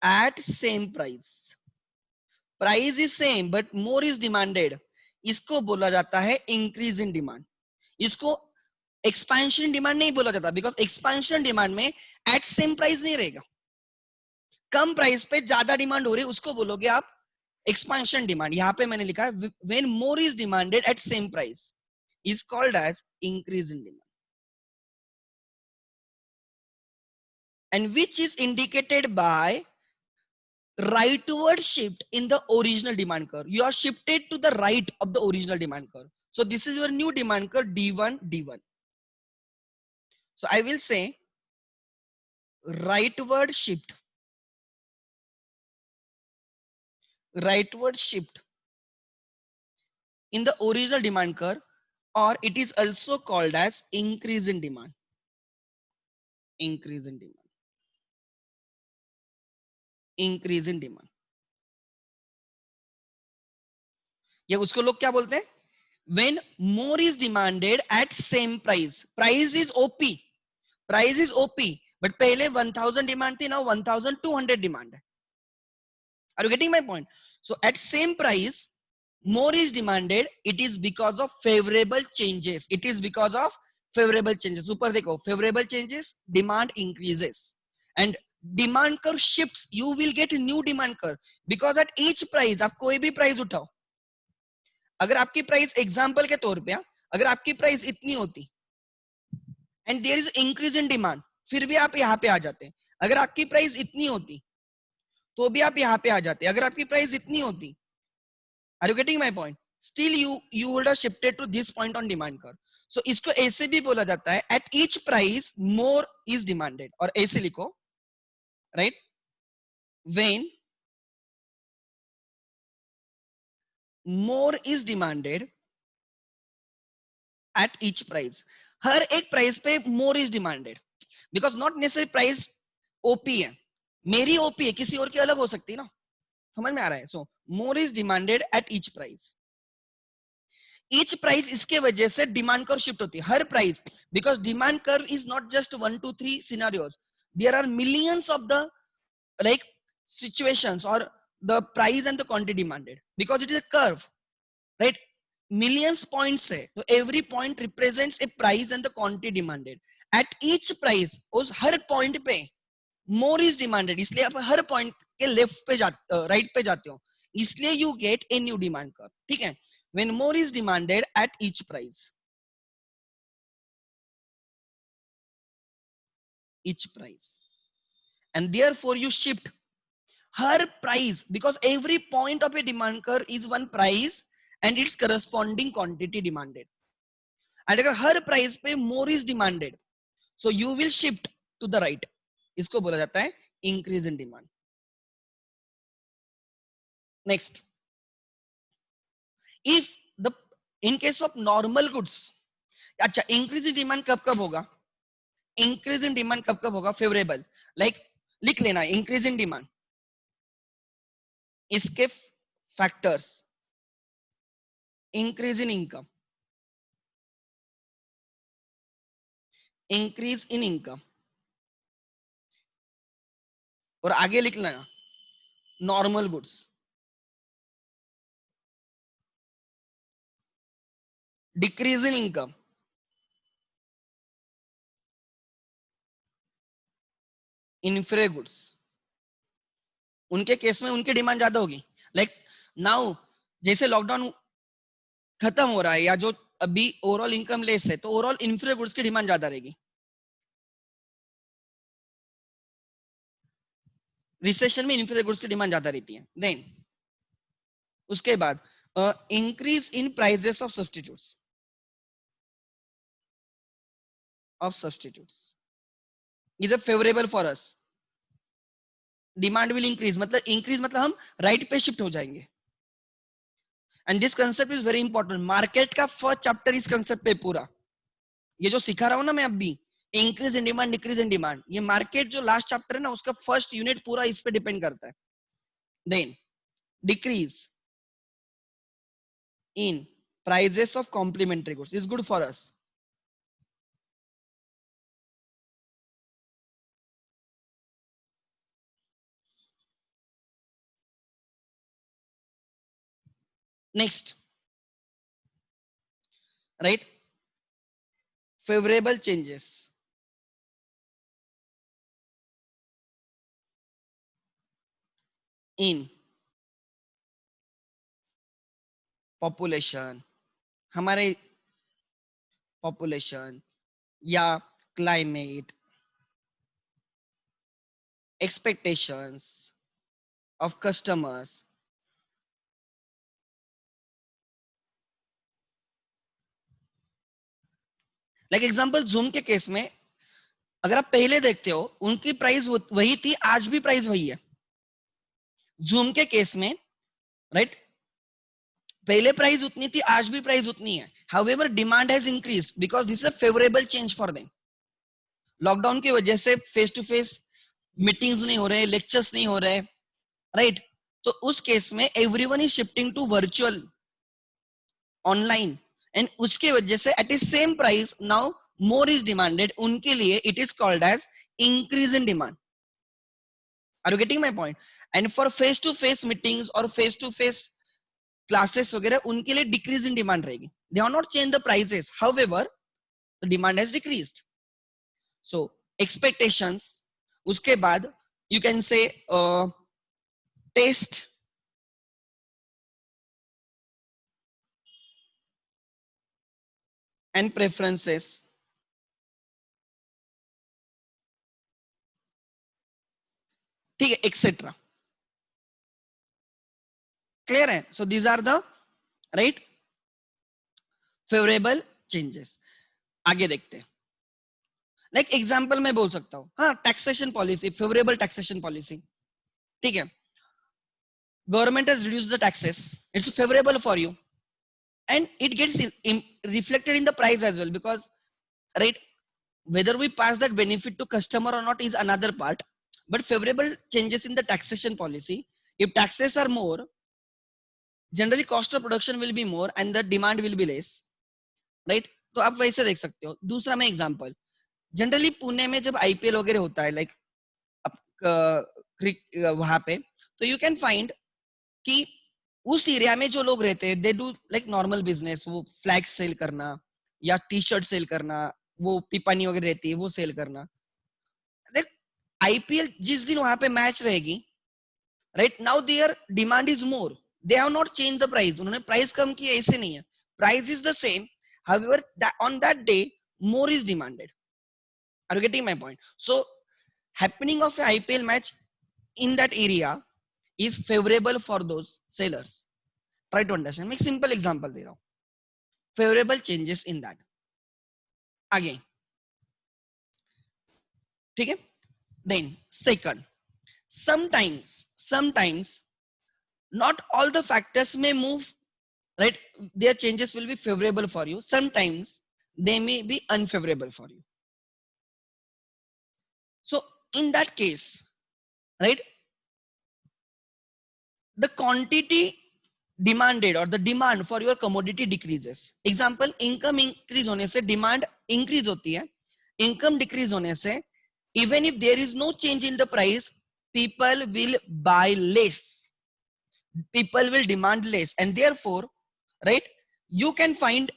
at same price, price is same but more is demanded, इसको बोला जाता है increase in demand. इसको expansion demand नहीं बोला जाता, because expansion demand में at same price नहीं रहेगा. कम प्राइस पे ज्यादा डिमांड हो रही है उसको बोलोगे आप एक्सपेंशन डिमांड. यहां पे मैंने लिखा है when more is demanded at same price is called as increase in demand, and which is indicated by rightward shift in the original demand curve. You are shifted to the right of the original demand curve. So this is your new demand curve D1 D1. So I will say rightward shift, rightward shift in the original demand curve, or it is also called as increase in demand. Increase in demand. Increase in demand. ये उसको लोग क्या बोलते हैं, when more is demanded at same price. Price is OP, price is OP, but पहले 1000 demand थी, now 1200 demand है. Are you getting my point? So at same price more is demanded, it is because of favorable changes. It is because of favorable changes. ऊपर देखो favorable changes, demand increases, and demand curve shifts. You will get a new demand curve because at each price, आप कोई भी price उठाओ, अगर आपकी price example के तौर पे, अगर आपकी प्राइस इतनी होती and there is increase in demand, फिर भी आप यहाँ पे आ जाते. अगर आपकी प्राइस इतनी होती तो भी आप यहाँ पे आ जाते. अगर आपकी प्राइस इतनी होती, are you getting my point, still you would have shifted to this point on demand curve. So इसको ऐसे भी बोला जाता है, at each price more is demanded. और ऐसे लिखो, right, when more is demanded at each price. हर एक प्राइस पे more is demanded, because not necessary price OP है, मेरी ओपी है, किसी और की अलग हो सकती है ना. समझ में आ रहा है. So more is demanded at each price. Each price, इसके वजह से डिमांड कर्व शिफ्ट होती है. हर price, because demand curve is not just 1 2 3 scenarios, there are millions of the like situations or the price and the quantity demanded, because it is a curve, right? Millions points है, so every point represents a price and the quantity demanded. At each price, उस हर point पे more is demanded, इसलिए आप हर point के left पे जाते, right पे जाते हो, इसलिए you get a new demand curve. ठीक है, when more is demanded at each price, each price, and therefore you shift. हर price, because every point of a demand curve is one price and its corresponding quantity demanded. And अगर हर price पे more is demanded, so you will shift to the right. इसको बोला जाता है increase in demand. Next, if the in case of normal goods, अच्छा increase in demand कब कब होगा? इंक्रीज इन डिमांड कब कब होगा? फेवरेबल, लाइक लिख लेना इंक्रीज इन डिमांड, इसके factors, increase in income, increase in income, और आगे लिख लेना normal goods, decrease in income, inferior goods. उनके केस में उनकी डिमांड ज्यादा होगी. लाइक नाउ जैसे लॉकडाउन खत्म हो रहा है या जो अभी ओवरऑल इनकम लेस है, तो ओवरऑल इंफ्रा गुड्स की डिमांड ज्यादा रहेगी. रिसेशन में इंफ्रा गुड्स की डिमांड ज्यादा रहती है. देन उसके बाद increase in prices of substitutes, is a favourable for us. Demand will increase, मतलब इंक्रीज मतलब हम राइट पे शिफ्ट हो जाएंगे. And this concept is very important. Market का फर्स्ट चैप्टर इस कंसेप्ट पे पूरा, ये जो सिखा रहा हूं ना मैं अभी, increase in demand decrease in demand, ये मार्केट जो लास्ट चैप्टर है ना उसका फर्स्ट यूनिट पूरा इस पे डिपेंड करता है. Then decrease in prices of complementary goods is good for us. Next, right, favorable changes in population, हमारे population या climate, expectations of customers, like example zoom के केस में अगर आप पहले देखते हो उनकी प्राइस वही थी, आज भी प्राइस वही है. जूम के केस में राइट, पहले प्राइस उतनी थी, आज भी प्राइस उतनी है. However demand has increase because this is a favourable change for them. Lockdown की वजह से फेस टू फेस मीटिंग्स नहीं हो रहे, लेक्चर्स नहीं हो रहे, राइट. तो उस केस में everyone is shifting to virtual, online, and उसके वजह से at a same price now more is demanded. उनके लिए it is called as increase in demand. Are you getting my point? And for face to face meetings और face to face classes वगैरह उनके लिए decrease in demand रहेगी. They are not change the prices, however the demand has decreased. So expectations, उसके बाद you can say taste, and preferences, ठीक है, etcetera. Clear है? So these are the right favourable changes. आगे देखते हैं. Like example मैं बोल सकता हूं, हाँ, taxation policy, favourable taxation policy, ठीक है. Government has reduced the taxes, it's favourable for you and it gets reflected in the price as well, because right, whether we pass that benefit to customer or not is another part, but favorable changes in the taxation policy, if taxes are more, generally cost of production will be more and the demand will be less, right. तो आप वैसे देख सकते हो. दूसरा मैं example, generally Pune में जब आईपीएल वगैरह होता है, लाइक वहां पे, तो यू कैन फाइंड कि उस एरिया में जो लोग रहते हैं they do like normal business, वो फ्लैग सेल करना या टी शर्ट सेल करना, वो पिपानी वगैरह रहती है वो सेल करना. देख आईपीएल जिस दिन वहां पे मैच रहेगी, right, now there demand is more, they have not change the price, उन्होंने प्राइस कम किया ऐसे नहीं है, price is the same, however on that day more is demanded. Are you getting my point? So happening of a IPL match in that area is favorable for those sellers. Try to understand. Make simple example दे रहा हूँ. Favorable changes in that. Again. ठीक है? Then second, sometimes not all the factors may move, right? Their changes will be favorable for you. Sometimes they may be unfavorable for you. So in that case, right, the quantity demanded or the demand for your commodity decreases. Example, income increase होने से demand increase होती है. Income decrease होने से, even if there is no change in the price, people will buy less. People will demand less, and therefore, right, you can find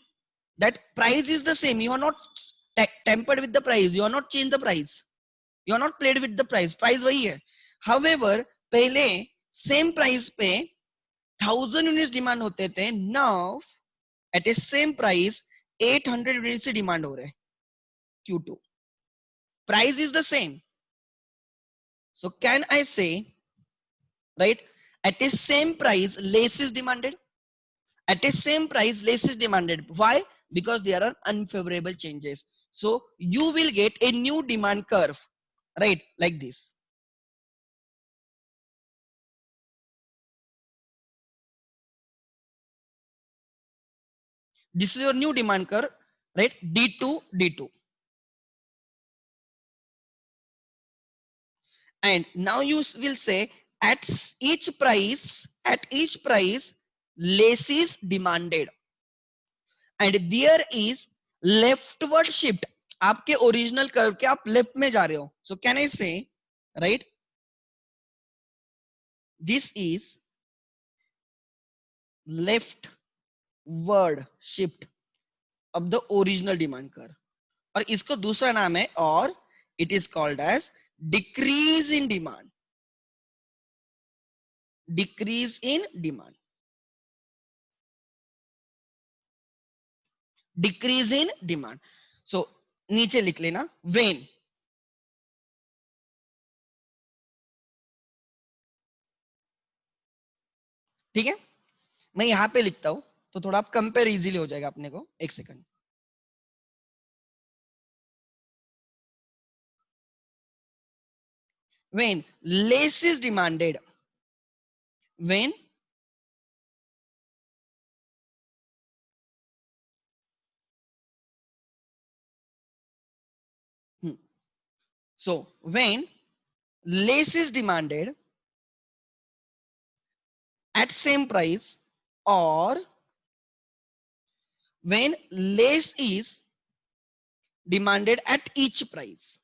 that price is the same. You are not tempered with the price. You are not changed the price. You are not played with the price. Price वही है. However, पहले same price पे 1000 units demand होते थे. Now at a same price 800 units से demand हो रहे हैं. Q2. Price is the same. So can I say, right, at a same price less is demanded? At a same price less is demanded. Why? Because there are unfavorable changes. So you will get a new demand curve, right, like this. This is your new demand curve, right? D2, D2. And now you will say at each price, less is demanded. And there is leftward shift. आपके original curve के आप left में जा रहे हो. So can I say, right? This is leftward shift of the original demand curve. और इसको दूसरा नाम है, और it is called as decrease in demand. Decrease in demand. Decrease in demand. So नीचे लिख लेना when ठीक है. मैं यहां पे लिखता हूं तो थोड़ा आप कंपेयर इजीली हो जाएगा अपने को. एक second. When less is demanded, when so when less is demanded at same price, or when less is demanded at each price,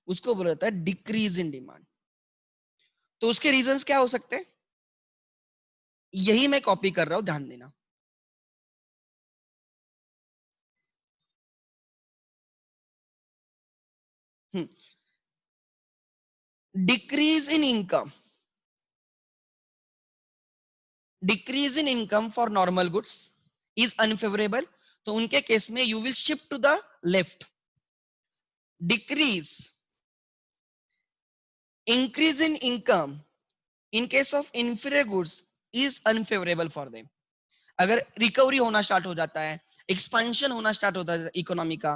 उसको बोला जाता है डिक्रीज इन डिमांड. तो उसके रीजंस क्या हो सकते हैं, यही मैं कॉपी कर रहा हूं, ध्यान देना. Decrease in income, decrease in income for normal goods is unfavourable. तो उनके केस में you will shift to the left. Decrease, increase in income in case of inferior goods is unfavorable for them. अगर recovery होना start हो जाता है, expansion होना start होता है इकोनॉमी का,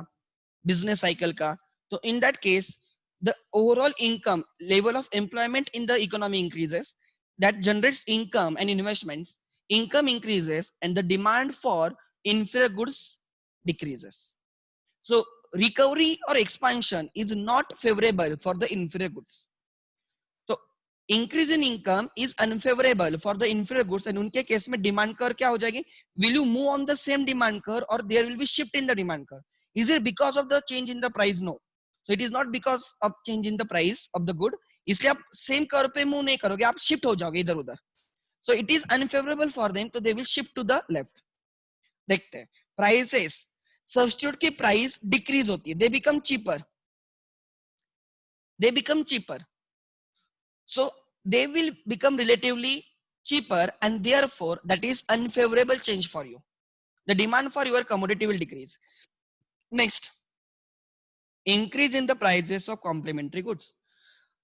बिजनेस साइकिल का, तो in that case the overall income level of employment in the economy increases, that generates income and investments. Income increases and the demand for inferior goods decreases. So recovery or expansion is not favorable for the inferior goods. Increase in income is unfavourable for the inferior goods, and उनके case में demand curve क्या हो जाएगी, will you move on the same demand curve और there will be shift in the demand curve. Is it because of the change in the price? No. So it is not because of change in the price of the good. इसलिए आप same curve पे move नहीं करोगे, आप shift हो जाओगे इधर उधर. So it is unfavourable for them, तो they will shift to the left. देखते हैं प्राइसेस. सब्स्टिट्यूट की प्राइस डिक्रीज होती है, they become cheaper, they become cheaper. So they will become relatively cheaper, and therefore that is unfavorable change for you. The demand for your commodity will decrease. Next, increase in the prices of complementary goods.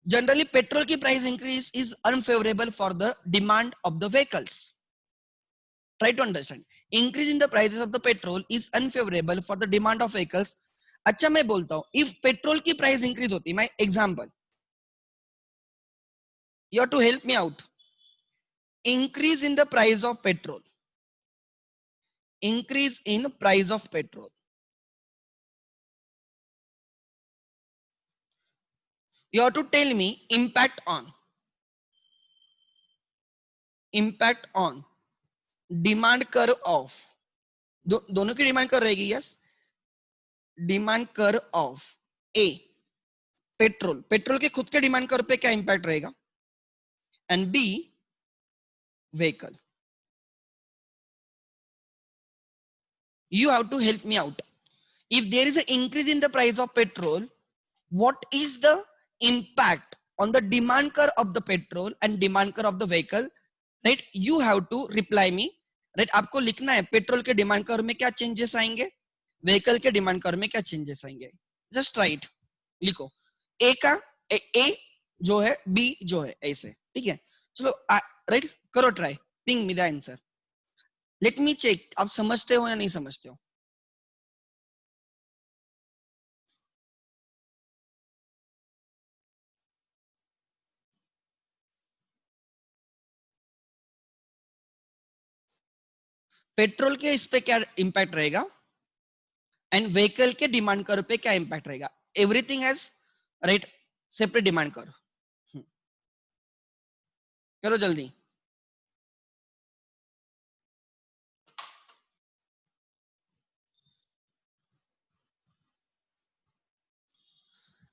Generally petrol की price increase is unfavourable for the demand of the vehicles. Try to understand. Increase in the prices of the petrol is unfavorable for the demand of vehicles. अच्छा मैं बोलता हूं, if petrol की price increase होती, my example, you have to help me out. Increase in the price of petrol. Increase in price of petrol. You have to tell me impact on demand curve of दोनों की demand कर रहेगी. Yes, demand curve of a petrol के खुद के demand curve पे क्या impact रहेगा, and B vehicle. You have to help me out. If there is an increase in the price of petrol, what is the impact on the demand curve of the petrol and demand curve of the vehicle? Right? You have to reply me. Right? आपको लिखना है petrol के demand curve में क्या changes आएंगे, vehicle के demand curve में क्या चेंजेस आएंगे. जस्ट राइट, लिखो ए का ए जो है, बी जो है, ऐसे. ठीक है, चलो राइट करो, try, ping me the answer. Let me check आप समझते हो या नहीं समझते हो. पेट्रोल के इस पे क्या इंपैक्ट रहेगा एंड व्हीकल के डिमांड कर्व पे क्या इंपैक्ट रहेगा. Everything has right separate demand curve. चलो जल्दी.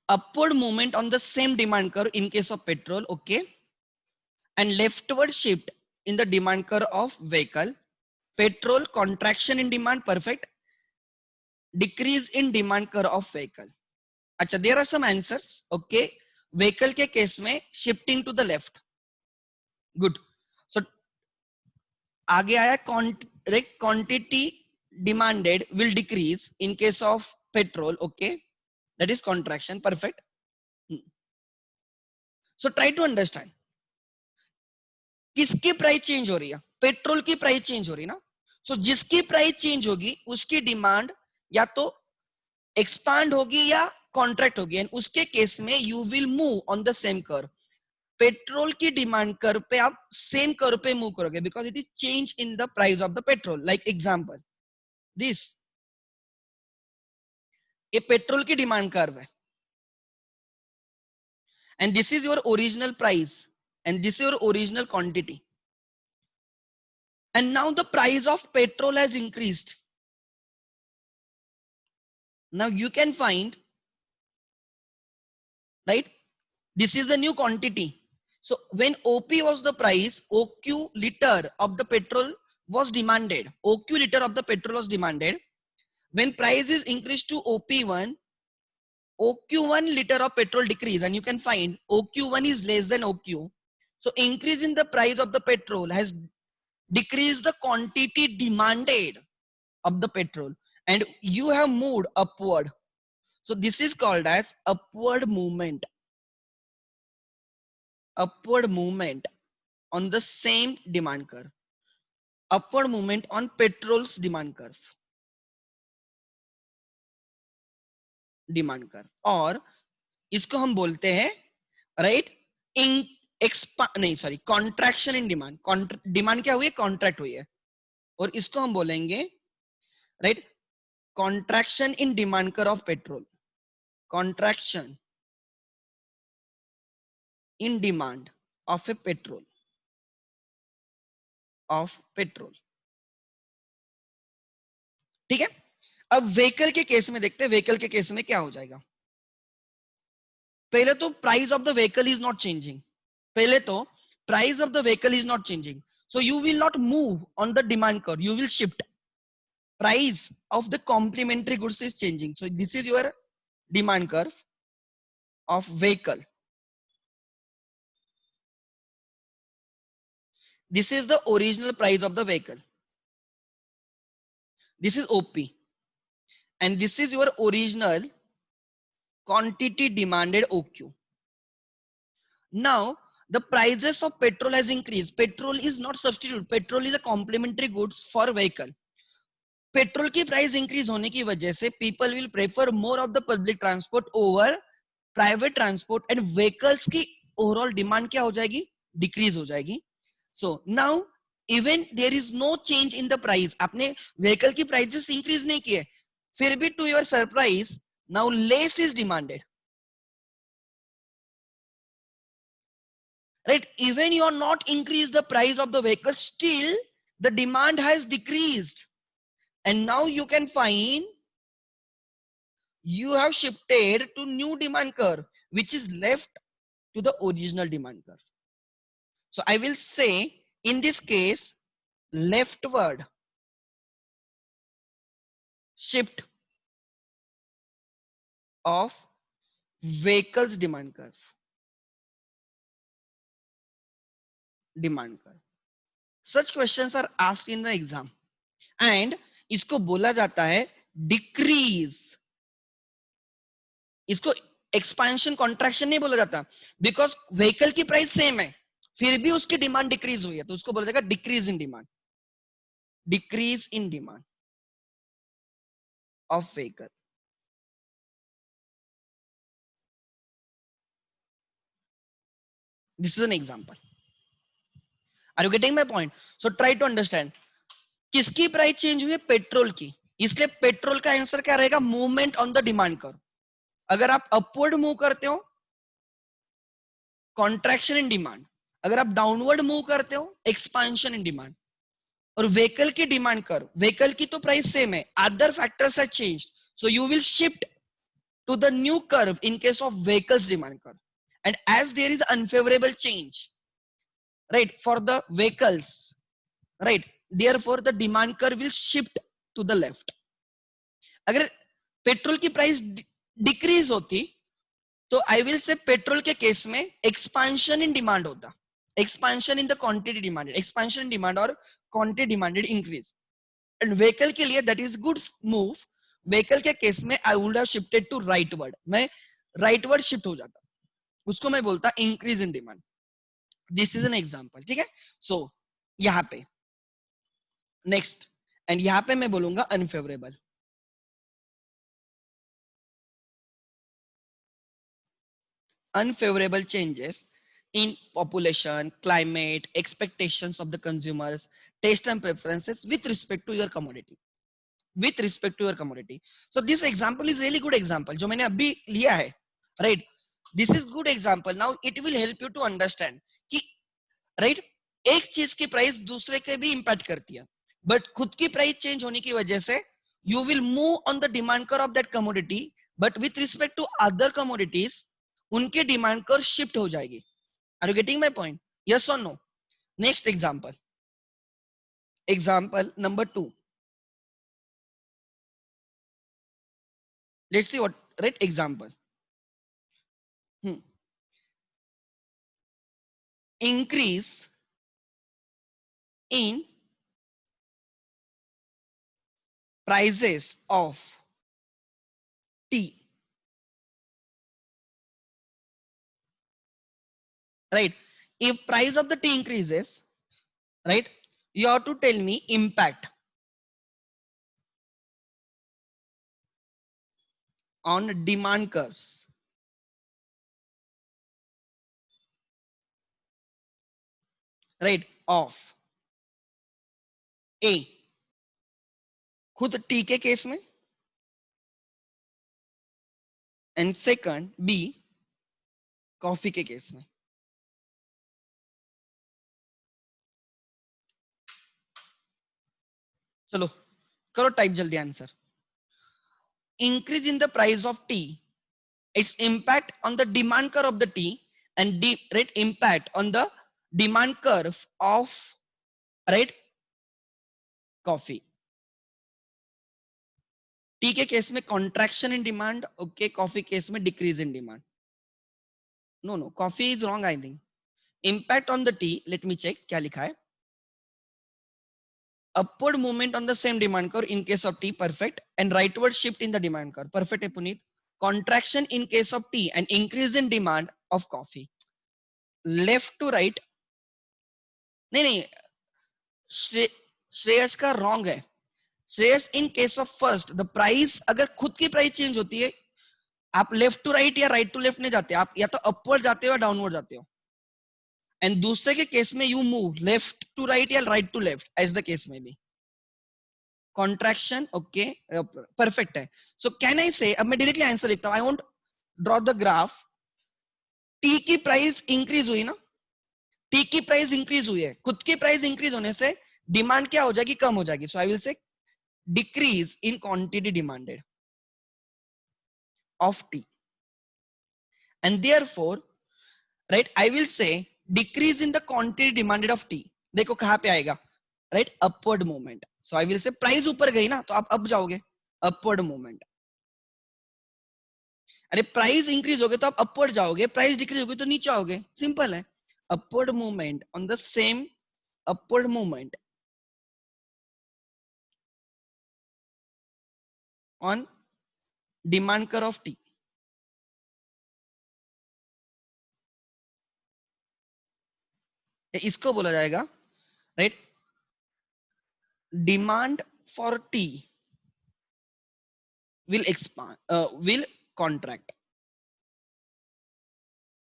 upward movement on the same demand curve in case of petrol, okay, and leftward shift in the demand curve of vehicle. Petrol contraction in demand, perfect. Decrease in demand curve of vehicle. अच्छा, there are some answers, okay. Vehicle के case में shifting to the left, good. So आगे आया quantity demanded will decrease in case of petrol, okay, that is contraction, perfect. So try to understand. किसकी price change हो रही है, petrol की price change हो रही है ना. सो जिसकी प्राइस चेंज होगी उसकी डिमांड या तो एक्सपांड होगी या कॉन्ट्रैक्ट होगी, एंड उसके केस में you will move on the same curve. Petrol की डिमांड कर्व पे आप सेम कर्व पे मूव करोगे because it is change in the price of the petrol. Like example this, ये पेट्रोल की डिमांड कर्व है and this is your original price and this is your original quantity. And now the price of petrol has increased. Now you can find, right, this is the new quantity. So when OP was the price, OQ liter of the petrol was demanded. OQ liter of the petrol was demanded. When price is increased to OP1, OQ1 liter of petrol decrease, and you can find OQ1 is less than OQ. So increase in the price of the petrol has decreased the quantity demanded of the petrol, and you have moved upward. So this is called as upward movement. Upward movement on the same demand curve. Upward movement on petrol's demand curve. Demand curve. और इसको हम बोलते हैं right नहीं sorry contraction in demand. Demand क्या हुई है, contract हुई है, और इसको हम बोलेंगे right contraction in demand curve of petrol. Contraction in demand of a petrol. Of petrol. ठीक है. अब व्हीकल के केस में देखते हैं, व्हीकल के केस में क्या हो जाएगा. पहले तो price of the vehicle is not changing. पहले तो price of the vehicle is not changing, so you will not move on the demand curve, you will shift. Price of the complementary goods is changing, so this is your demand curve of vehicle. This is the original price of the vehicle. This is OP, and this is your original quantity demanded OQ. Now the prices of petrol has increased. Petrol is not substitute. Petrol is a complementary goods for vehicle. Petrol की price increase होने की वजह से people will prefer more of the public transport over private transport and vehicles की overall demand क्या हो जाएगी, decrease हो जाएगी. So now even there is no change in the price, आपने व्हीकल की प्राइसेस इंक्रीज नहीं किए, फिर भी to your surprise now less is demanded. Right, even you are not increased the price of the vehicle, still the demand has decreased, and now you can find you have shifted to new demand curve which is left to the original demand curve. So I will say in this case leftward shift of vehicles demand curve. Such questions are asked in the exam and इसको बोला जाता है decrease. इसको expansion contraction नहीं बोला जाता, because vehicle की price same है फिर भी उसकी डिमांड डिक्रीज हुई है, तो उसको बोला जाएगा decrease in demand. Decrease in demand of vehicle. This is an example. Are you getting my point? So try to understand. किसकी प्राइस चेंज हुई है? पेट्रोल की. इसलिए पेट्रोल का आंसर क्या रहेगा? Movement on the demand curve. अगर आप अपवर्ड मूव करते हो कॉन्ट्रैक्शन इन डिमांड, अगर आप डाउनवर्ड मूव करते हो एक्सपेंशन इन डिमांड. और व्हीकल की डिमांड कर्व, व्हीकल की तो प्राइस सेम है, other factors have changed, so you will shift to the new curve in case of vehicles demand curve. And as there is unfavorable change, right, for the vehicles, right, therefore the demand curve will shift to the left. अगर petrol की price decrease होती तो I will say petrol के case में expansion in demand होता, expansion in the quantity demanded, expansion in demand और quantity demanded increase. And vehicle के लिए that is good move. Vehicle के केस में I would have shifted to rightward, मैं rightward shift हो जाता, उसको मैं बोलता increase in demand. This is an example. ठीक है. सो यहां पे नेक्स्ट, एंड यहां पे मैं बोलूंगा unfavourable. Unfavorable changes in population, climate, expectations of the consumers, taste and preferences with respect to your commodity. With respect to your commodity. So this example is really good example जो मैंने अभी लिया है, right? This is good example. Now it will help you to understand कि right, एक चीज की price दूसरे के भी इम्पैक्ट करती है, बट खुद की प्राइस चेंज होने की वजह से you will move on the demand curve of that commodity, but with respect to other commodities उनके डिमांड कर्व शिफ्ट हो जाएगी. Are you getting my point? Yes और no? Next example, example number 2. Let's see what, right, example. Increase in prices of tea. Right? If price of the tea increases, right, you have to tell me impact on demand curves. Right? Of A, खुद T के case में, and second B, coffee के case में. चलो करो type जल्दी answer. Increase in the price of tea, its impact on the demand curve of the tea, and right, impact on the demand curve of, right, coffee. Tea के case में contraction in demand, okay, coffee case में decrease in demand. No no, coffee is wrong I think. Impact on the tea, let me check क्या लिखा है. upward movement on the same demand curve in case of tea, perfect, and rightward shift in the demand curve, perfect है Puneet. Contraction in case of tea and increase in demand of coffee. Left to right, नहीं नहीं, श्रेयस का wrong है। Shreyas in case of first the price, अगर खुद की price change होती है, आप लेफ्ट टू राइट या राइट टू लेफ्ट नहीं जाते, आप या तो अपवर्ड जाते हो या डाउनवर्ड जाते हो। एंड दूसरे के केस में you move left to right या right to left, as the case में भी। कॉन्ट्रैक्शन, ओके, परफेक्ट है। सो कैन आई से, अब मैं डायरेक्टली आंसर लिखता हूं, I want draw the graph. T की प्राइस इंक्रीज हुई ना, टी की प्राइस इंक्रीज हुई है, खुद की प्राइस इंक्रीज होने से डिमांड क्या हो जाएगी, कम हो जाएगी। So I will say decrease in quantity demanded of tea, and therefore right I will say decrease in the quantity demanded of tea. देखो कहां पे आएगा, right, upward movement. So I will say price ऊपर गई ना, तो आप up जाओगे, अपवर्ड मूवमेंट। अरे प्राइस इंक्रीज हो गए तो आप अपवर्ड जाओगे, प्राइस डिक्रीज हो गई तो नीचे आओगे, सिंपल है। Upward movement on the same upward movement on demand curve of T. इसको बोला जाएगा, right, demand for T will expand, will contract,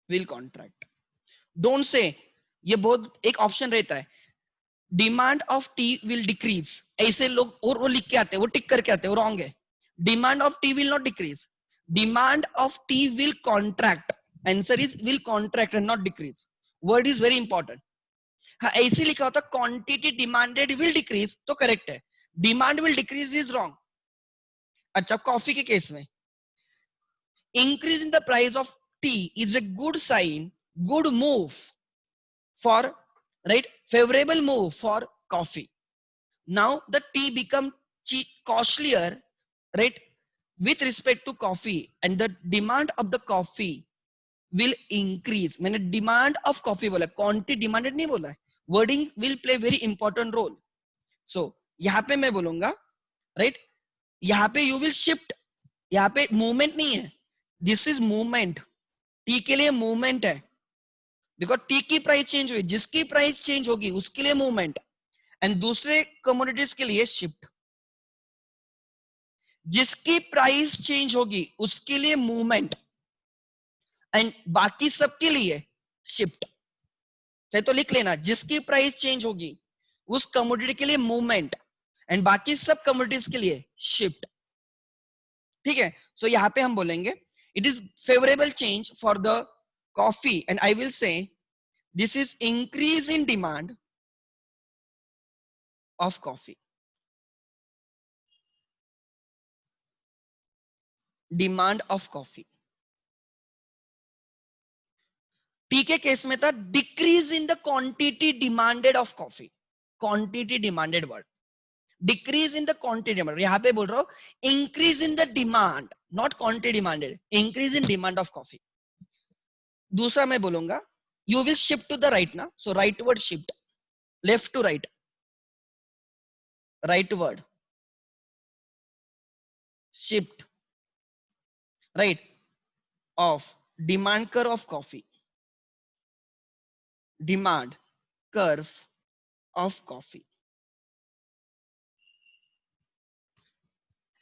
will contract. Don't say, ये बहुत एक ऑप्शन रहता है, demand of T will decrease, ऐसे लोग और वो लिख के आते हैं, वो टिक करके आते हैं, वो रॉन्ग है। Demand of T will not decrease, demand of T will contract. Answer is will contract and not decrease. Word is very important. हाँ, ऐसे लिखा होता क्वांटिटी डिमांडेड विल डिक्रीज तो करेक्ट है, demand will decrease is wrong. अच्छा, coffee के case में increase in the price of tea is a good sign, good move for, right, favorable move for coffee. Now the tea become costlier, right, with respect to coffee, and the demand of the coffee will increase. मैंने demand of coffee बोला, quantity demanded नहीं बोला है। Wording will play very important role. So यहाँ पे मैं बोलूंगा, right, यहाँ पे you will shift, यहाँ पे movement नहीं है, this is movement। टी के लिए मूवमेंट है, बिकॉज टी की प्राइस चेंज हुई, जिसकी प्राइस चेंज होगी उसके लिए मूवमेंट, एंड दूसरे कमोडिटीज के लिए शिफ्ट। जिसकी प्राइस चेंज होगी उसके लिए मूवमेंट, एंड बाकी सबके लिए शिफ्ट। चाहे तो लिख लेना, जिसकी प्राइस चेंज होगी उस कमोडिटी के लिए मूवमेंट, एंड बाकी सब कमोडिटीज के लिए शिफ्ट। ठीक है, सो यहां पे हम बोलेंगे it is favourable change for the coffee, and I will से this is increase in demand of coffee, demand of coffee। Tea के केस में था decrease in the quantity demanded of coffee, quantity demanded word, decrease in the quantity demand. यहां पे बोल रहा हूं increase in the demand, not quantity demanded, increase in demand of coffee. दूसरा मैं बोलूंगा you will shift to the right ना, so rightward shift, left to right, rightward shift, right, of demand curve of coffee, demand curve of coffee,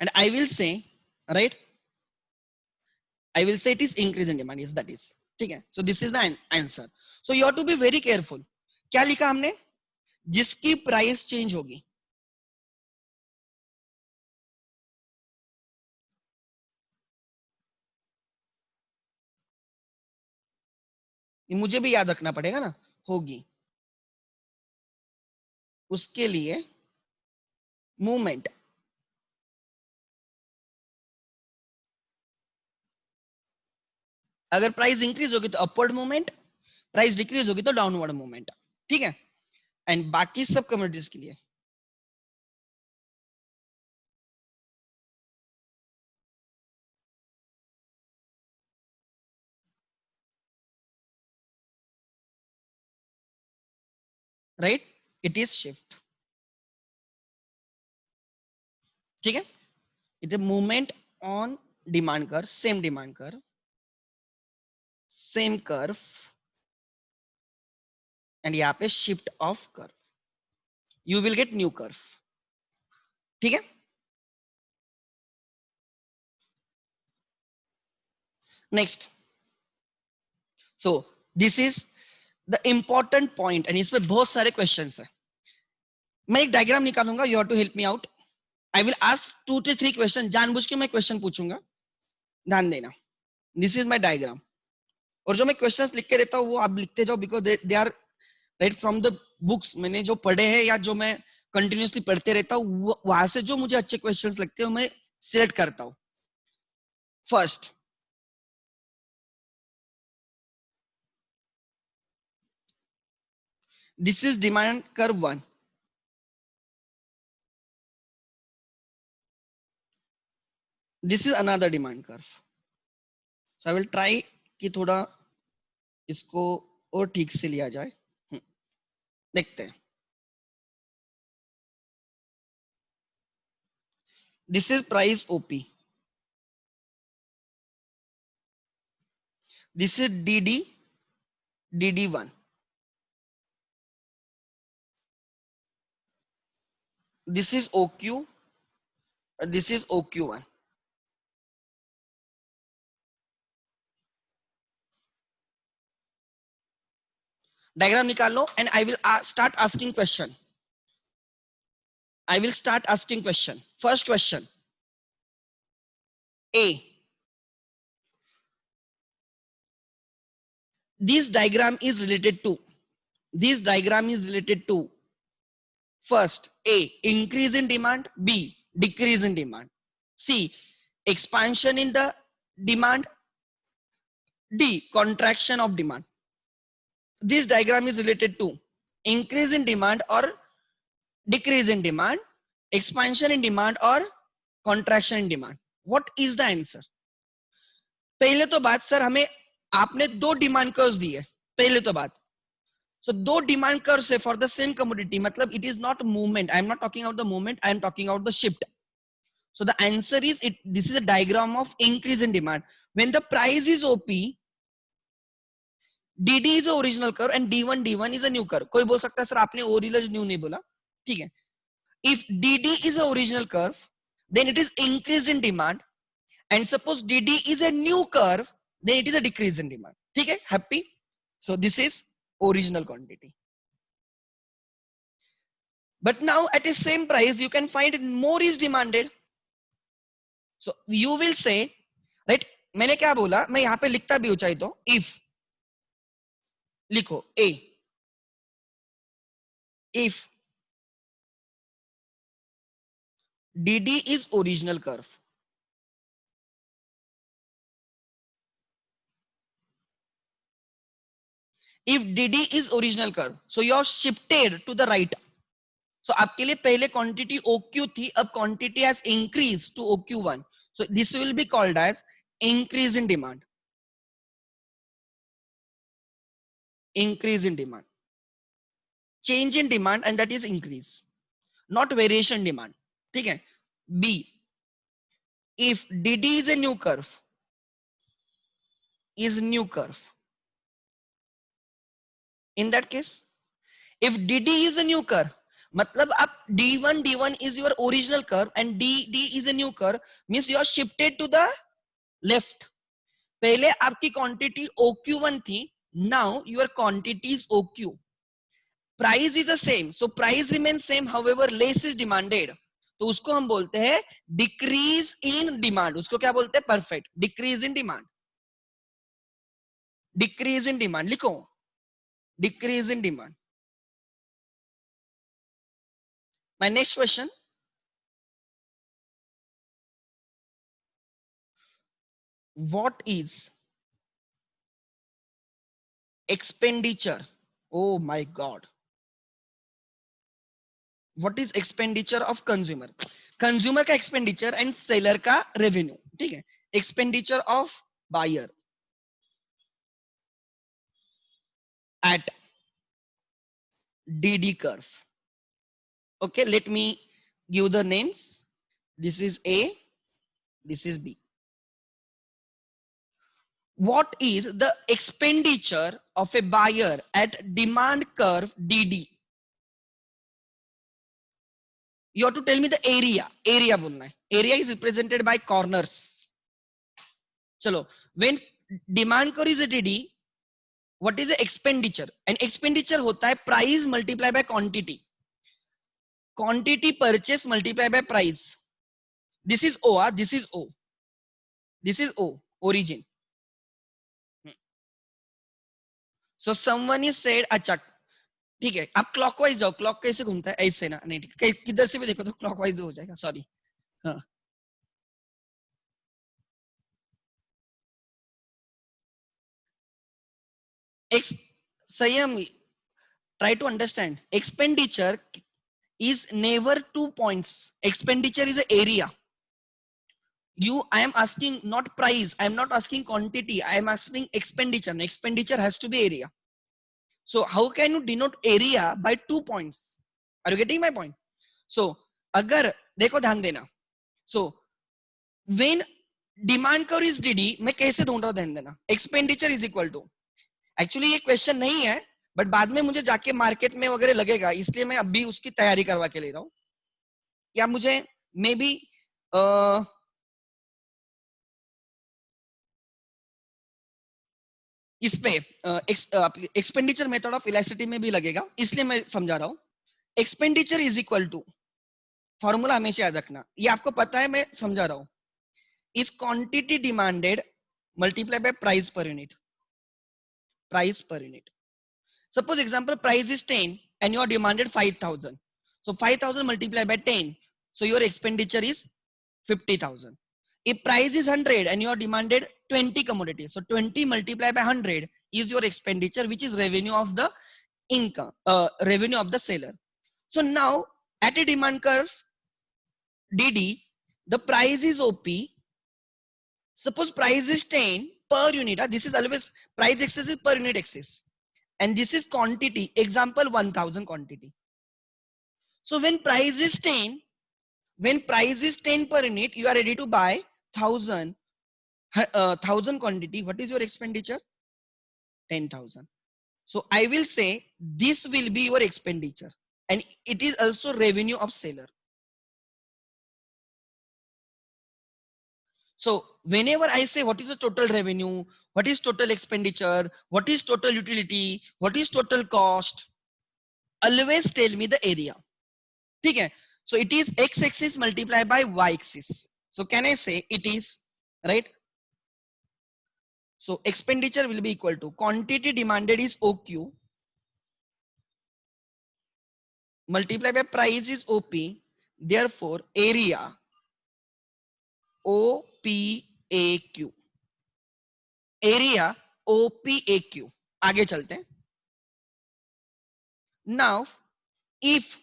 and I will say, right, I will say it is increase in demand, yes that is, ठीक है। So this is the answer, so you have to be very careful। क्या लिखा हमने, जिसकी price change होगी, मुझे भी याद रखना पड़ेगा ना, होगी, उसके लिए मूवमेंट। अगर प्राइस इंक्रीज होगी तो अपवर्ड मूवमेंट, प्राइस डिक्रीज होगी तो डाउनवर्ड मूवमेंट। ठीक है, एंड बाकी सब कम्युनिटीज के लिए राइट, इट इज शिफ्ट। ठीक है, it is movement on demand curve, same demand curve, same curve, and यहाँ पे shift of curve, you will get new curve. ठीक है. Next, so this is the important point and इस पे बहुत सारे क्वेश्चंस है. मैं एक डायग्राम निकालूंगा, you have to help me out. I will ask 2 to 3 question, जानबूझ के मैं क्वेश्चन पूछूंगा, ध्यान देना. This is my diagram. और जो मैं क्वेश्चंस लिख के देता हूँ वो आप लिखते जाओ, because they are right from the books. मैंने जो पढ़े हैं या जो मैं कंटिन्यूसली पढ़ते रहता हूँ, वहां से जो मुझे अच्छे क्वेश्चंस लगते हैं मैं सिलेक्ट करता हूँ. First, this is demand curve 1. This is another demand curve. So I will try कि थोड़ा इसको और ठीक से लिया जाए. देखते हैं. This is price OP. This is DD, DD1. This is OQ. This is OQ1. Diagram निकाल लो and I will start asking question. I will start asking question. First question. A. This diagram is related to. This diagram is related to. First, A, increase in demand. B, decrease in demand. C, expansion in the demand. D, contraction of demand. This diagram is related to increase in demand or decrease in demand, expansion in demand or contraction in demand. What is the answer? पहले तो बात sir, हमें आपने दो demand curves दिए. पहले तो बात, so दो डिमांड कर्व्स है फॉर द सेम कमोडिटी, मतलब it is not movement. I am not talking out the movement, I am talking out the shift. So the answer is it. This is a diagram of increase in demand. When the price is OP, DD is the original curve and D1 is a new curve. कोई बोल सकता है sir आपने original new नहीं बोला. ठीक है. If DD is the original curve, then it is increase in demand. And suppose DD is a new curve, then it is a decrease in demand. ठीक है. Happy? So this is original quantity. But now at the same price, you can find more is demanded. So you will say, right? मैंने क्या बोला, मैं यहां पे लिखता भी हूं चाहे तो. If लिखो A, if DD is original curve, if DD is original curve, so you are shifted to the right. So आपके लिए पहले quantity OQ थी, अब quantity has increased to OQ1. So this will be called as increase in demand. Increase in demand. Change in demand, and that is increase, not variation demand. ठीक है. B, if DD is a new curve, is new curve. In that case, if DD is a new curve, मतलब आप D1 is your original curve and DD is a new curve, means you are shifted to the left. पहले आपकी quantity OQ1 थी, now your quantity is OQ. Price is the same, so price remains same, however less is demanded. तो उसको हम बोलते हैं decrease in demand. उसको क्या बोलते हैं? Perfect. Decrease in demand. Decrease in demand. लिखो. Decrease in demand. My next question. What is expenditure? Oh my God. What is expenditure of consumer? Consumer का expenditure and seller का revenue. ठीक है. Expenditure of buyer at DD curve. Okay, let me give the names. This is A, this is B. what is the expenditure of a buyer at demand curve DD? You have to tell me the area बोलना है. Area is represented by corners. चलो, when demand curve is a DD, what is the expenditure? And expenditure होता है price multiply by quantity. Quantity purchase multiply by price. This is O, this is O. This is O, origin. So someone is said, अच्छा ठीक है, आप clockwise जाओ. Clock कैसे घूमता है? ऐसे ना, नहीं ठीक है, किधर से भी देखो तो क्लॉकवाइज हो जाएगा. सॉरी. हाँ, संयम, try to understand. Expenditure is never 2 points. Expenditure is an area. I am asking not price. I am not asking quantity. I am asking expenditure. And expenditure has to be area. So how can you denote area by 2 points? Are you getting my point? So अगर देखो ध्यान देना. So when demand curve is DD, मैं कैसे ढूंढ रहा हूं? ध्यान देना. Expenditure is equal to. Actually ये क्वेश्चन नहीं है, बट बाद में मुझे जाके मार्केट में वगैरह लगेगा, इसलिए मैं अभी उसकी तैयारी करवा के ले रहा हूं. या मुझे मे बी इस पे एक्सपेंडिचर मेथड ऑफ इलास्टिसिटी में भी लगेगा, इसलिए मैं समझा रहा हूं. Expenditure is equal to, formula हमेशा याद रखना, ये आपको पता है, मैं समझा रहा हूं. Is quantity demanded multiply by price per unit. Price per unit. Suppose example price is 10 and you are demanded 5,000. So 5,000 multiplied by 10. So your expenditure is 50,000. If price is 100 and you are demanded 20 commodities. So 20 multiplied by 100 is your expenditure, which is revenue of the income, revenue of the seller. So now at a demand curve DD, the price is OP. Suppose price is 10 per unit. This is always price axis is per unit axis. And this is quantity, example 1000 quantity. So when price is 10 per unit, you are ready to buy 1000 quantity. What is your expenditure? 10,000. So I will say this will be your expenditure, and it is also revenue of seller. So whenever I say what is the total revenue, what is total expenditure, what is total utility, what is total cost, always tell me the area. Okay? So it is x-axis multiplied by y-axis. So can I say it is, right? So expenditure will be equal to quantity demanded is OQ multiplied by price is OP. Therefore area OPAQ. Area OPAQ. आगे चलते हैं. Now if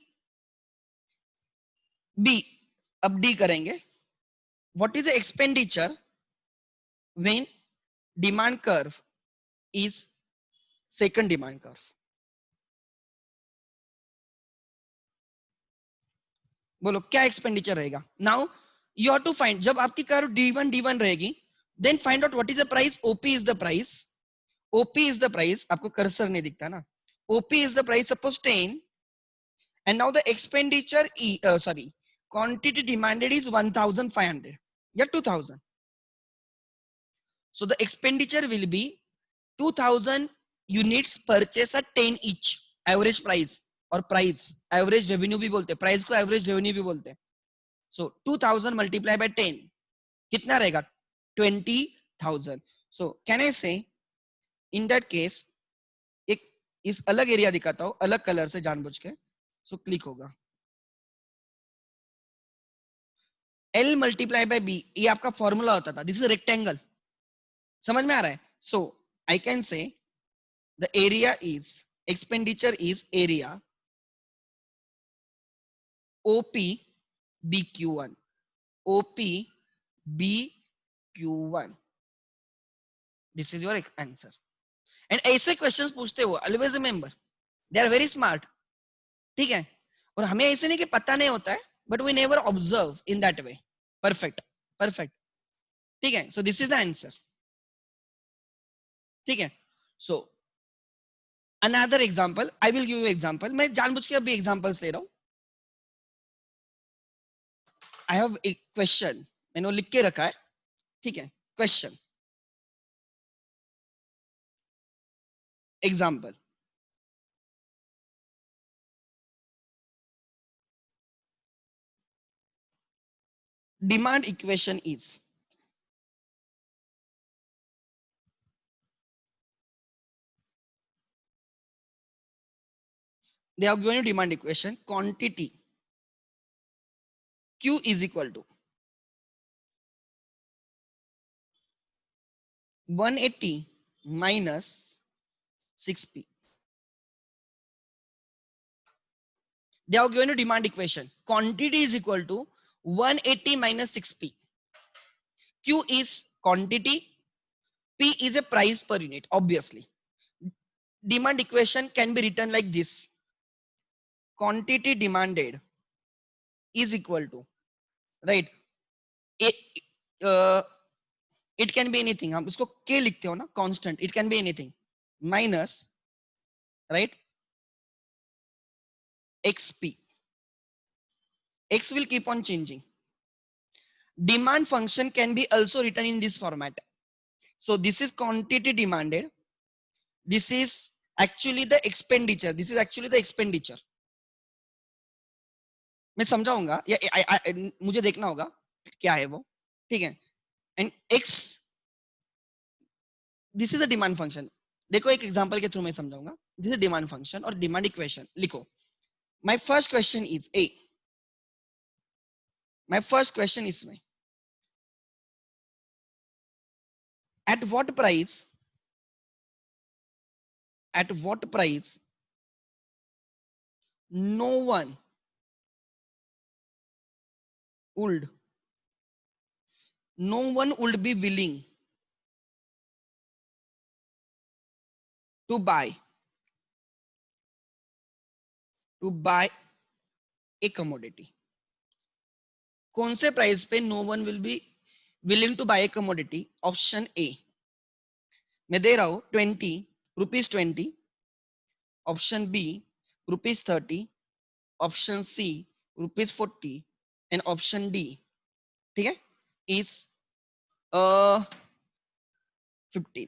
B, अब D करेंगे. What is the expenditure when demand curve is second demand curve? बोलो क्या expenditure रहेगा? Now you have to find, जब आपकी कर्व D1 रहेगी, then find out what is the price. OP is the price. OP is the price. आपको cursor नहीं दिखता ना. OP is the price, suppose 10, and now the expenditure quantity demanded is 1,500. Yeah, 2,000. So the expenditure will be 2,000 units purchase at 10 each. Average price और price, average revenue भी बोलते हैं. Price को average revenue भी बोलते हैं. So 2,000 multiplied by 10 कितना रहेगा? 20,000. So can I say in that case एक इस अलग एरिया दिखाता हूं, अलग कलर से जानबूझ के. So क्लिक होगा. L multiply by B, ये आपका फॉर्मूला होता था. This is rectangle. समझ में आ रहा है? So I can say the area is, expenditure is area OP BQ1. OP BQ1. This is your answer. And ऐसे क्वेश्चंस पूछते हो, always remember, they are very smart. ठीक है? और हमें ऐसे नहीं कि पता नहीं होता है, but we never observe in that way. Perfect. Perfect. ठीक है? So this is the answer. ठीक है. So another example, I will give you example. मैं जानबूझ के अभी examples ले रहा हूँ. I have a question, मैंने लिख के रखा है. ठीक है. Question, example. Demand equation is, they have given you demand equation. Quantity Q is equal to 180 minus 6P. They have given you demand equation. Quantity is equal to 180 minus 6P. Q is quantity, P is a price per unit, obviously. Demand equation can be written like this. Quantity demanded is equal to, right? It, it can be anything. हम इसको K लिखते हो ना, constant. It can be anything. Minus, right? XP. X will keep on changing. Demand function can be also written in this format. So this is quantity demanded. This is actually the expenditure. This is actually the expenditure. मैं समझाऊंगा या मुझे देखना होगा क्या है वो. ठीक है. And X, this is a demand function. देखो एक एग्जांपल के थ्रू मैं समझाऊंगा. This is demand function और demand equation. लिखो. My first question is A. My first question is my, at what price no one would be willing to buy a commodity. कौन से price पे no one will be willing to buy a commodity? Option A मैं दे रहा हूं 20 rupees 20, option B rupees 30, option C rupees 40 and option D, ठीक है, is 50.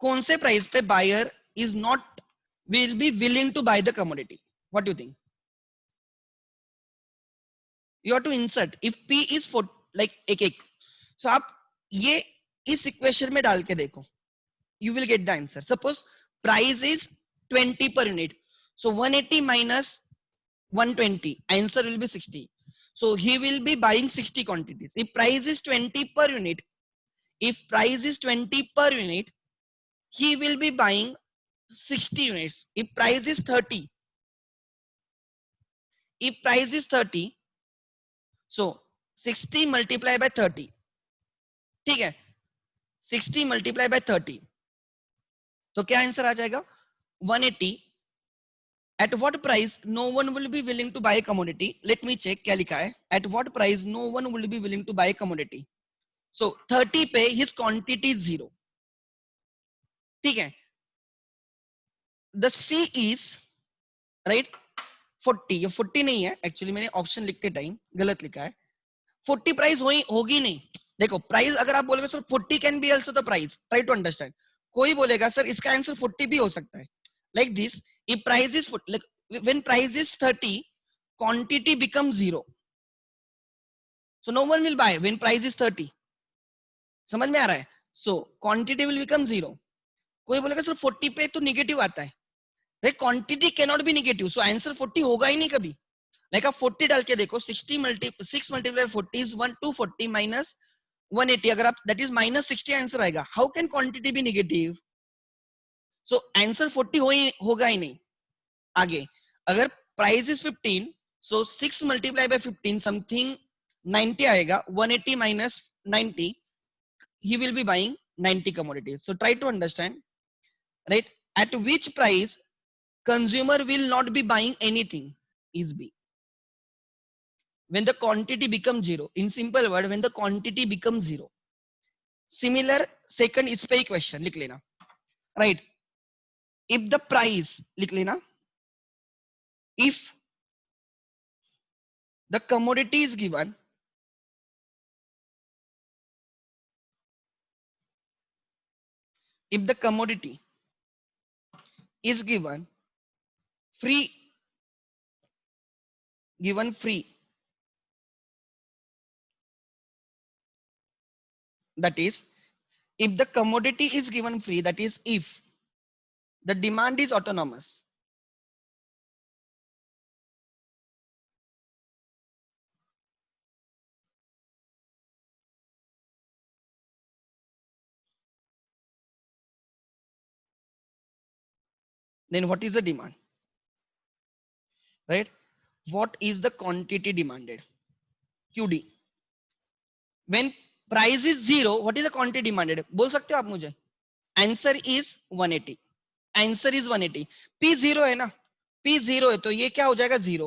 कौन से प्राइस पे buyer is not will be willing to buy the commodity? What you think? You have to insert if P is for like एक सो आप ये इस इक्वेशन में डाल के देखो, you will get the answer. Suppose price is 20 per unit, so 180 minus 120, answer will be 60. So he will be buying 60 quantities. If price is 20 per unit, he will be buying 60 units. If price is 30, so 60 multiplied by 30, ठीक है, 60 multiplied by 30, तो क्या answer आ जाएगा? 180. At what price no one will be willing to buy a commodity? Let me check क्या लिखा है. At what price no one will be willing to buy a commodity? So 30 पे his quantity is 0. ठीक है. The C is right 40. ये 40 नहीं है, actually मैंने ऑप्शन लिखते टाइम गलत लिखा है. 40 प्राइस होगी नहीं. देखो प्राइस अगर आप बोलोगे sir 40 can be also the price, try to understand. कोई बोलेगा सर इसका आंसर 40 भी हो सकता है. Like this, if price is like when price is 30, quantity becomes 0. So no one will buy when price is 30. समझ में आ रहा है? So quantity will become 0. कोई बोलेगा सर 40 पे तो नेगेटिव आता है. Right? Quantity cannot be negative. So answer 40 होगा ही नहीं कभी. Like आप 40 डाल के देखो, 6 multiplied 40 is 240 minus 180. अगर आप that is minus 60 आंसर आएगा. How can quantity be negative? So answer 40 होगा ही नहीं. आगे अगर price is 15, so 6 multiplied by 15 something 90 आएगा. 180 minus 90, he will be buying 90 commodities. So try to understand, right? At which price consumer will not be buying anything is B. When the quantity becomes 0. In simple word, when the quantity becomes 0. Similar second इस पे ही question लिख लेना, right. If the price लिख लेना, if the commodity is given, if the commodity is given free, given free, that is, if the commodity is given free, that is, if the demand is autonomous, then what is the demand, right? What is the quantity demanded? QD. When price is zero, what is the quantity demanded? बोल सकते हो आप मुझे? Answer is 180. Answer is 180. P zero है ना? P zero है तो ये क्या हो जाएगा? Zero.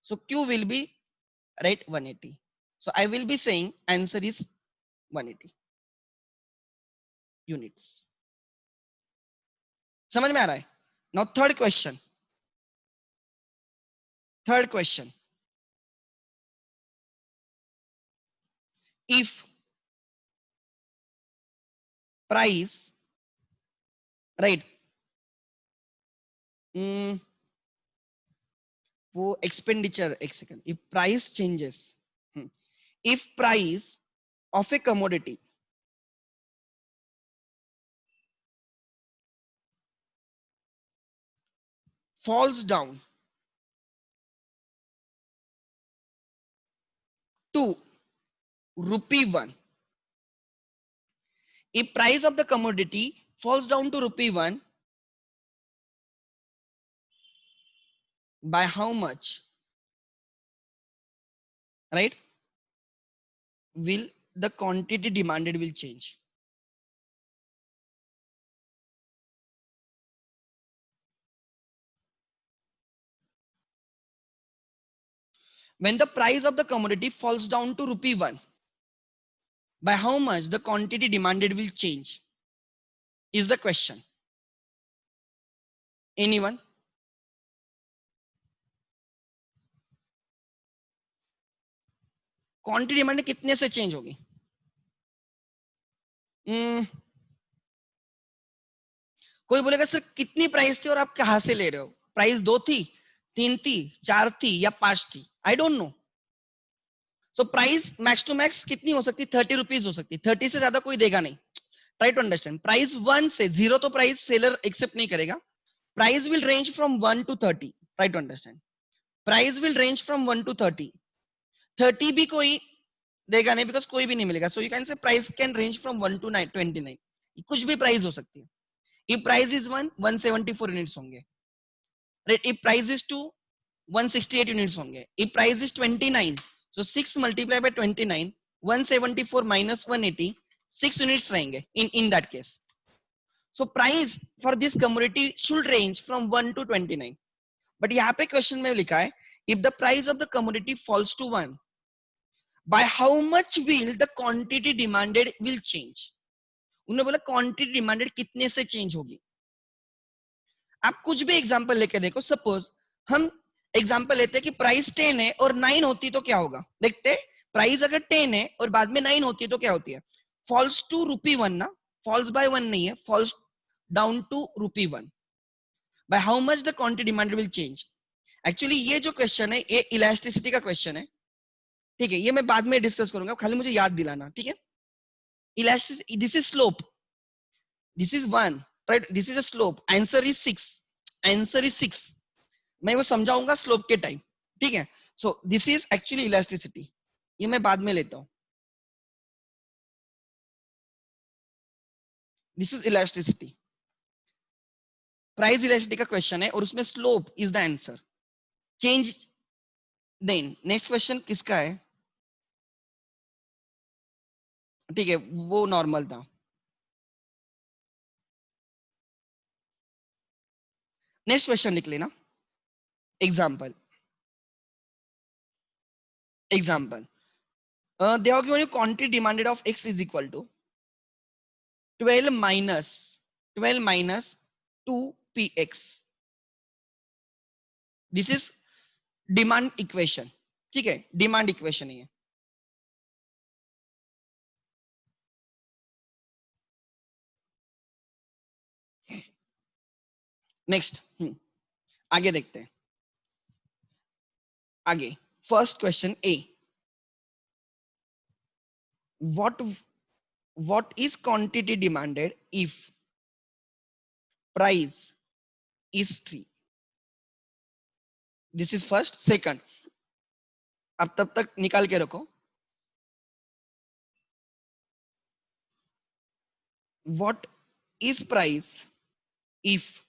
So Q will be, right, 180. So I will be saying answer is 180 units. समझ में आ रहा है? Now third question. Third question. If price, right, वो expenditure, एक second. If price changes, if price of a commodity falls down to ₹1, if price of the commodity falls down to ₹1, by how much, right, will the quantity demanded will change? When the price of the commodity falls down to ₹1, by how much the quantity demanded will change is the question. Anyone? Quantity demand कितने से change होगी? कोई बोलेगा sir कितनी price थी और आप कहां से ले रहे हो? प्राइस 2 थी, 3 थी, 4 थी या 5 थी? I don't know. So price max to max कितनी हो सकती? 30 रुपीज हो सकती. 30 से ज्यादा कोई देगा नहीं. Try to understand. प्राइस 1 से 0 तो प्राइस सेलर एक्सेप्ट नहीं करेगा. Price will range from 1 to 30. Try to understand. Price will range from 1 to 30. 30 भी कोई देगा नहीं, बिकॉज कोई भी नहीं मिलेगा. सो you can say price can range from 1 to 29. कुछ भी प्राइस हो सकती है. If price is 1, 174 units होंगे. Right? If price is 2, 168 units होंगे. If price is 29, so 6 multiplied by 29, 174 minus 180, 6 units रहेंगे in that case. So price for this commodity should range from 1 to 29. But यहाँ पे question में लिखा है, if the price of the commodity falls to 1, by how much will the quantity demanded will change? उन्होंने बोला quantity demanded कितने से change होगी. आप कुछ भी एग्जांपल लेके देखो. सपोज हम एग्जांपल लेते हैं कि प्राइस 10 है और 9 होती तो क्या होगा. देखते प्राइस अगर 10 है और बाद में 9 होती है तो क्या होती है? फॉल्स टू ₹1 ना, फॉल्स बाय 1 नहीं है, falls down to ₹1. By how much the quantity demand will change. Actually ये जो क्वेश्चन है ये इलास्टिसिटी का क्वेश्चन है. ठीक है, ये मैं बाद में डिस्कस करूंगा, खाली मुझे याद दिलाना. ठीक है, elasticity, this is slope, this is 1, right, this is a slope. Answer is 6. Answer is 6. मैं वो समझाऊंगा स्लोप के टाइम. ठीक है, so this is actually elasticity. ये मैं बाद में लेता हूं. This is elasticity. Price elasticity का क्वेश्चन है और उसमें slope is the answer. Change. Then next question किसका है? ठीक है, वो नॉर्मल था. नेक्स्ट क्वेश्चन लिख लेना. Example. Example. They have given you quantity demanded of x is equal to. 12 minus 2px. This is demand equation. ठीक है, डिमांड इक्वेशन है ये. नेक्स्ट आगे देखते हैं. आगे first question A. what is quantity demanded if price is 3? This is first. Second, अब तब तक निकाल के रखो. what is price if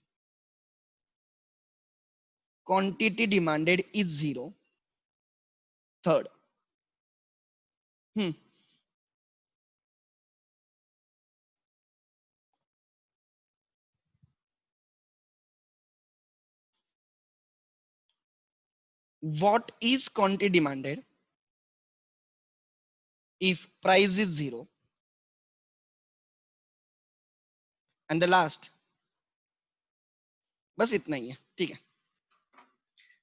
quantity demanded is 0? Third, what is quantity demanded if price is 0? And the last, बस इतना ही है. ठीक है,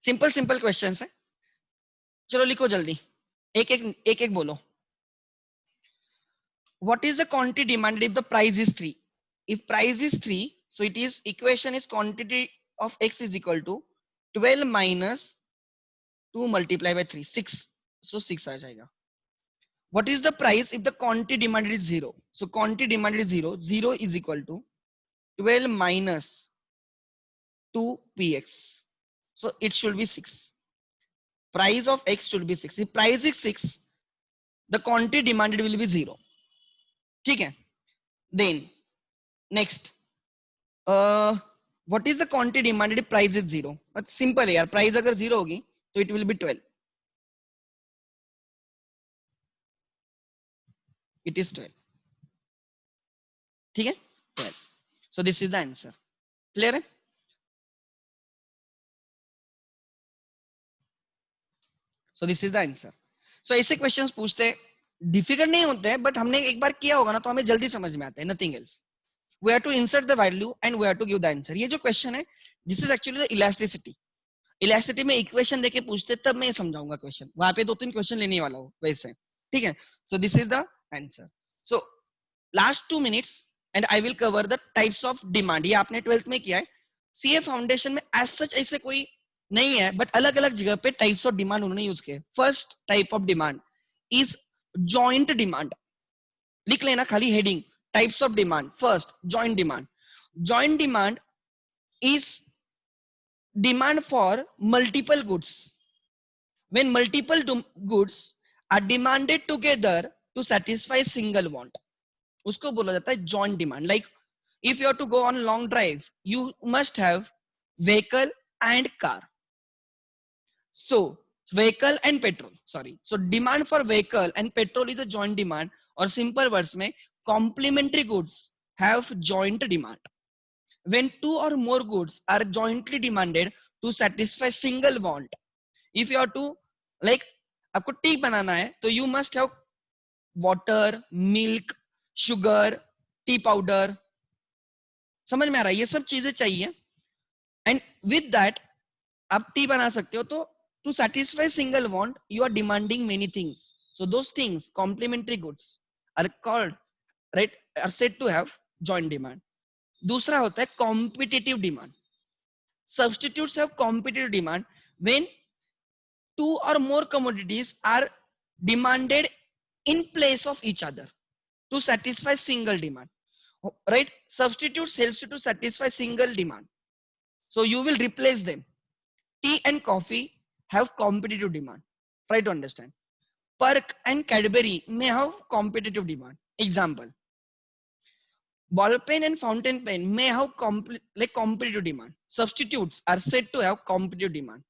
सिंपल सिंपल क्वेश्चंस है. चलो लिखो जल्दी, एक एक बोलो. What is the quantity demanded if the price is 3? If price is 3, so it is equation is quantity of x is equal to 12 minus 2 multiplied by 3, 6. So 6 आ जाएगा. What is the price if the quantity demanded is 0? So quantity demanded is 0. 0 is equal to 12 minus 2px. So it should be 6. Price of x should be 6. If price is 6, the quantity demanded will be 0. ठीक है. Then next, what is the quantity demanded if price is 0? But simple है यार, price अगर 0 होगी तो it will be 12. It is 12. ठीक है, 12. So this is the answer. Clear है? So this is the answer. So ऐसे questions पूछते हैं, डिफिकल्ट नहीं होते हैं, बट हमने एक बार किया होगा ना तो हमें जल्दी समझ में आता है. Nothing else. We have to insert the value and we have to give the answer. ये जो क्वेश्चन है, this is actually the elasticity. Elasticity में इक्वेशन देके पूछते तब मैं समझाऊंगा क्वेश्चन. वहां पे 2-3 क्वेश्चन लेने वाला हूँ वैसे. ठीक है. So this is the answer. So last 2 minutes and I will cover the types of demand. ये आपने 12th में किया है. सीए फाउंडेशन में एज सच ऐसे कोई नहीं है, बट अलग अलग जगह पे टाइप्स ऑफ डिमांड उन्होंने यूज किए. First type of demand is joint demand. लिख लेना खाली heading, types of demand. First, joint demand. Joint demand is demand for multiple goods. When multiple goods are demanded together to satisfy single want, उसको बोला जाता है joint demand. Like if you have to go on long drive, you must have vehicle and car. So vehicle and petrol, sorry, so demand for vehicle and petrol is a joint demand, or simple words में complementary goods have joint demand. When two or more goods are jointly demanded to satisfy single want, if you have to, like आपको T बनाना है तो you must have water, milk, sugar, T powder. समझ में आ रहा है? ये सब चीजें चाहिए. एंड विद दैट आप टी बना सकते हो. तो to satisfy single want, you are demanding many things. So those things, complementary goods, are called, right, are said to have joint demand. दूसरा होता है competitive demand. Substitutes have competitive demand when two or more commodities are demanded in place of each other to satisfy single demand. Right? Substitutes helps you to satisfy single demand. So you will replace them. Tea and coffee have competitive demand. Try to understand. Perk and Cadbury may have competitive demand. Example. Ball pen and fountain pen may have competitive demand. Substitutes are said to have competitive demand.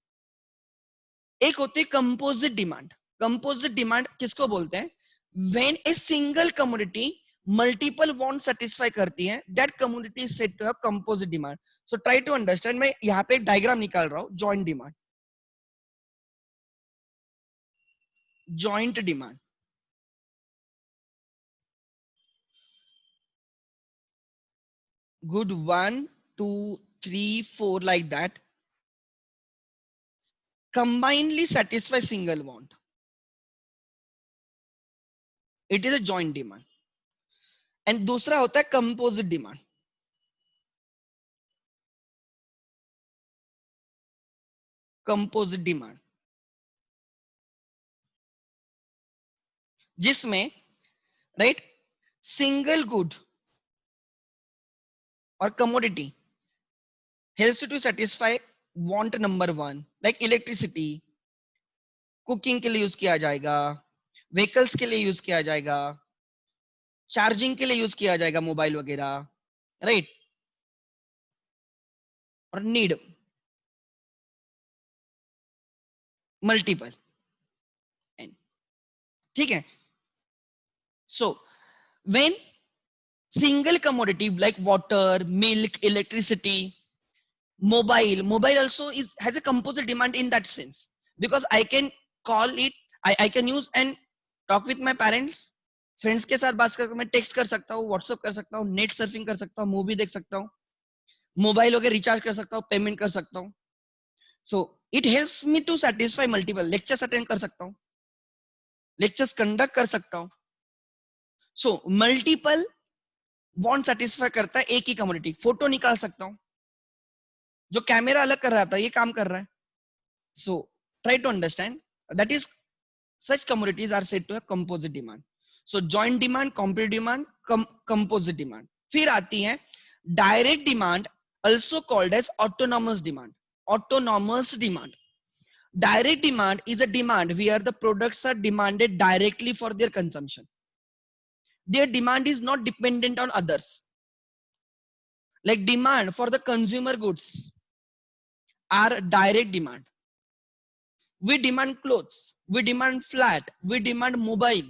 एक होती है composite demand. Composite demand किसको बोलते हैं? When a single commodity multiple want satisfy करती है, that commodity is said to have composite demand. So try to understand. मैं यहाँ पे एक डायग्राम निकाल रहा हूँ. Joint demand, joint demand. good 1, 2, 3, 4 like that combinedly satisfy single want. It is a joint demand. And दूसरा होता है composite demand. Composite demand जिसमें right single good or commodity helps you to satisfy want number 1 like electricity. Cooking के लिए use किया जाएगा, vehicles के लिए यूज किया जाएगा, चार्जिंग के लिए यूज किया जाएगा मोबाइल वगैरह, राइट? और नीड मल्टीपल, ठीक है? So when single commodity like water, milk, electricity, mobile also is has a composite demand in that sense, because I can call it, I can use and talk with my parents, friends के साथ बात करके मैं text कर सकता हूँ, WhatsApp कर सकता हूँ, नेट सर्फिंग कर सकता हूँ, मूवी देख सकता हूँ, मोबाइल वगैरह रिचार्ज कर सकता हूँ, पेमेंट कर सकता हूँ. So it helps me to satisfy multiple. Lectures attend कर सकता हूँ, लेक्चर्स कंडक्ट कर सकता हूँ. सो मल्टीपल वांट सेटिस्फाई करता है एक ही कमोडिटी. फोटो निकाल सकता हूँ, जो कैमरा अलग कर रहा था ये काम कर रहा है. So try to understand that is such commodities are said to have composite demand. So joint demand, composite demand, composite demand. फिर आती है direct demand, also called as autonomous demand. Autonomous demand. Direct demand is a demand where the products are demanded directly for their consumption. Their demand is not dependent on others. Like demand for the consumer goods are direct demand. We demand clothes, we demand flat, we demand mobile,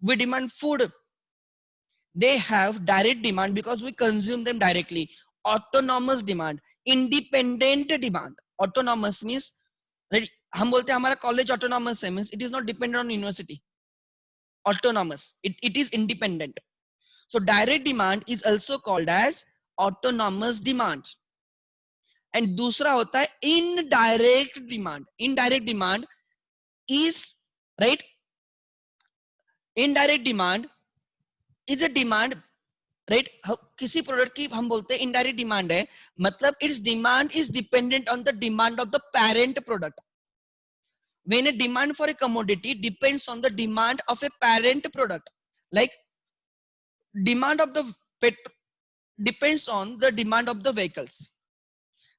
we demand food. They have direct demand because we consume them directly. Autonomous demand, independent demand. Autonomous means हम बोलते हैं हमारा college autonomous है, means it is not dependent on university. Autonomous, it is independent. So direct demand is also called as autonomous demand. And दूसरा होता है indirect demand. Indirect demand is right. Indirect demand is a demand, right? किसी product की हम बोलते हैं indirect demand है, मतलब it's demand is dependent on the demand of the parent product. When A demand for a commodity depends on the demand of a parent product, like demand of the depends on the demand of the vehicles.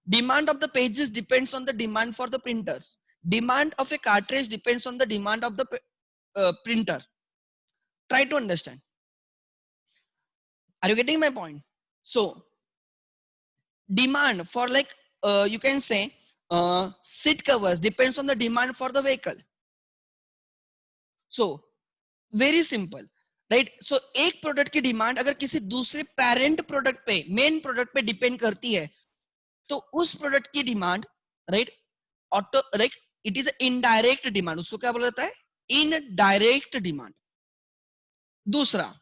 Demand of the pages depends on the demand for the printers. Demand of a cartridge depends on the demand of the printer. Try to understand. Are you getting my point? So demand for like you can say seat covers depends on the demand for the vehicle. So very simple, right? So एक product की demand अगर किसी दूसरे parent product पे, main product पे depend करती है, तो उस प्रोडक्ट की demand, right, auto right, it is indirect demand. उसको क्या बोला जाता है? Indirect demand. दूसरा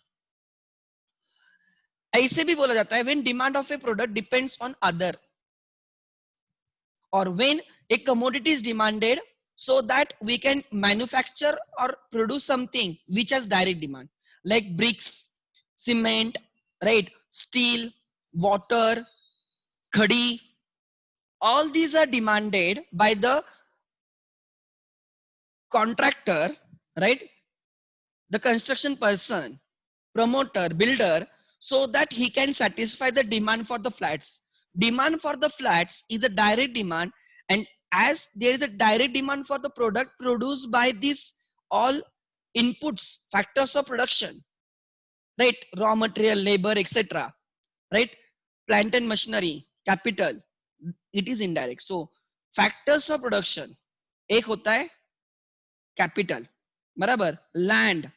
ऐसे भी बोला जाता है when demand of A product depends on other, or when a commodity is demanded so that we can manufacture or produce something which has direct demand, like bricks, cement, right, steel, water, khadi. All these are demanded by the contractor, right, the construction person, promoter, builder, so that he can satisfy the demand for the flats. Demand for the flats is a direct demand, and as there is a direct demand for the product produced by these all inputs, factors of production, right, raw material, labor, etc., right, plant and machinery, capital, it is indirect. So factors of production, एक होता है capital, बराबर, land,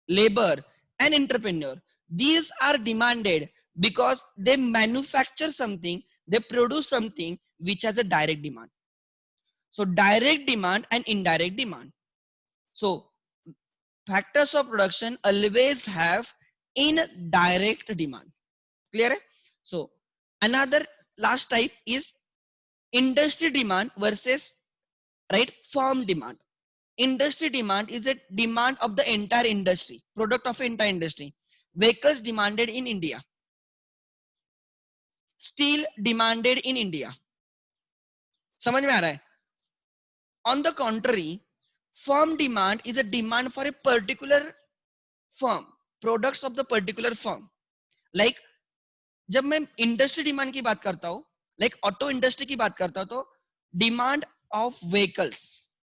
labor and entrepreneur. These are demanded because they manufacture something, they produce something which has a direct demand. So direct demand and indirect demand. So factors of production always have indirect demand. Clear है? So another last type is industry demand versus right firm demand. Industry demand is a demand of the entire industry, product of entire industry. Vehicles demanded in India, steel demanded in India. समझ में आ रहा है? On the contrary, firm demand is a demand for a particular firm, products of the particular firm. Like जब मैं industry demand की बात करता हूं, लाइक ऑटो इंडस्ट्री की बात करता हूं, तो demand of vehicles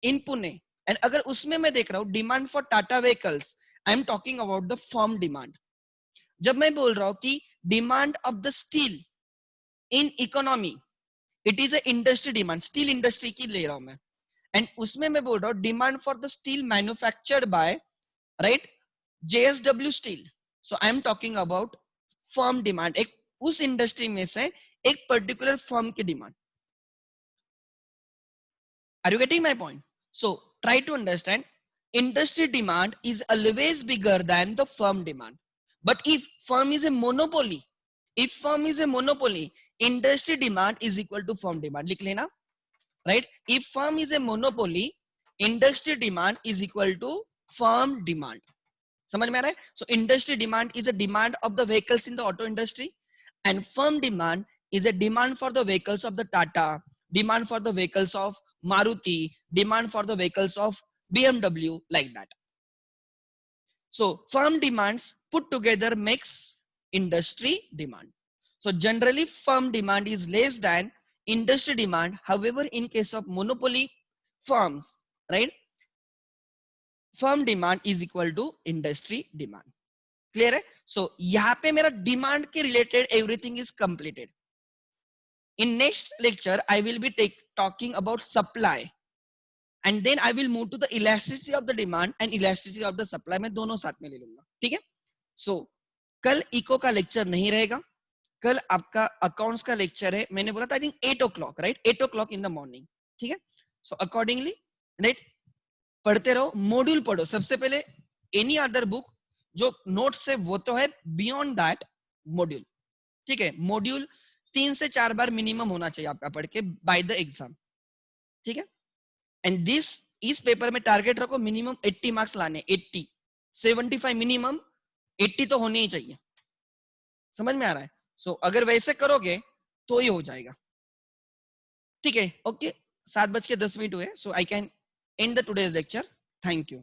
in Pune, and अगर उसमें मैं देख रहा हूं demand for Tata vehicles, I am talking about the firm demand. जब मैं बोल रहा हूं कि demand of the steel in economy, it is a industry demand, steel industry की ले रहा हूं मैं, एंड उसमें मैं बोल रहा हूं demand for the steel manufactured by right JSW steel. So I am talking about firm demand, एक उस इंडस्ट्री में से एक पर्टिकुलर फर्म की demand. Are you getting my point? So try to understand, industry demand is always bigger than the firm demand. But if firm is a monopoly, industry demand is equal to firm demand. लिख लेना, right? If firm is a monopoly, industry demand is equal to firm demand. समझ में आ रहा है? So industry demand is a demand of the vehicles in the auto industry, and firm demand is a demand for the vehicles of the Tata, demand for the vehicles of Maruti, demand for the vehicles of BMW, like that. So firm demands put together makes industry demand. So generally firm demand is less than industry demand. However, in case of monopoly firms, right, firm demand is equal to industry demand. Clear है? सो यहां पे मेरा demand के related everything is completed. In next lecture I will be talking about supply, and then I will move to the elasticity of the demand and elasticity of the supply. मैं दोनों साथ में ले लूंगा. ठीक है? सो कल इको का लेक्चर नहीं रहेगा. कल आपका अकाउंट्स का लेक्चर है. मैंने बोला था I think 8 o'clock, right? 8 o'clock in the morning. ठीक है? सो अकॉर्डिंगली राइट पढ़ते रहो, मॉड्यूल पढ़ो. सबसे पहले एनी अदर बुक जो नोट्स है वो तो है, बियॉन्ड दैट मॉड्यूल. ठीक है? मॉड्यूल 3 से 4 बार मिनिमम होना चाहिए आपका पढ़ के बाय द एग्जाम. ठीक है? एंड दिस इस पेपर में टारगेट रखो मिनिमम 80 मार्क्स लाने. 80 75 मिनिमम, 80 तो होने ही चाहिए. समझ में आ रहा है? सो अगर वैसे करोगे तो ही हो जाएगा. ठीक है? ओके, 7:10 हुए. So I can end the today's lecture. Thank you.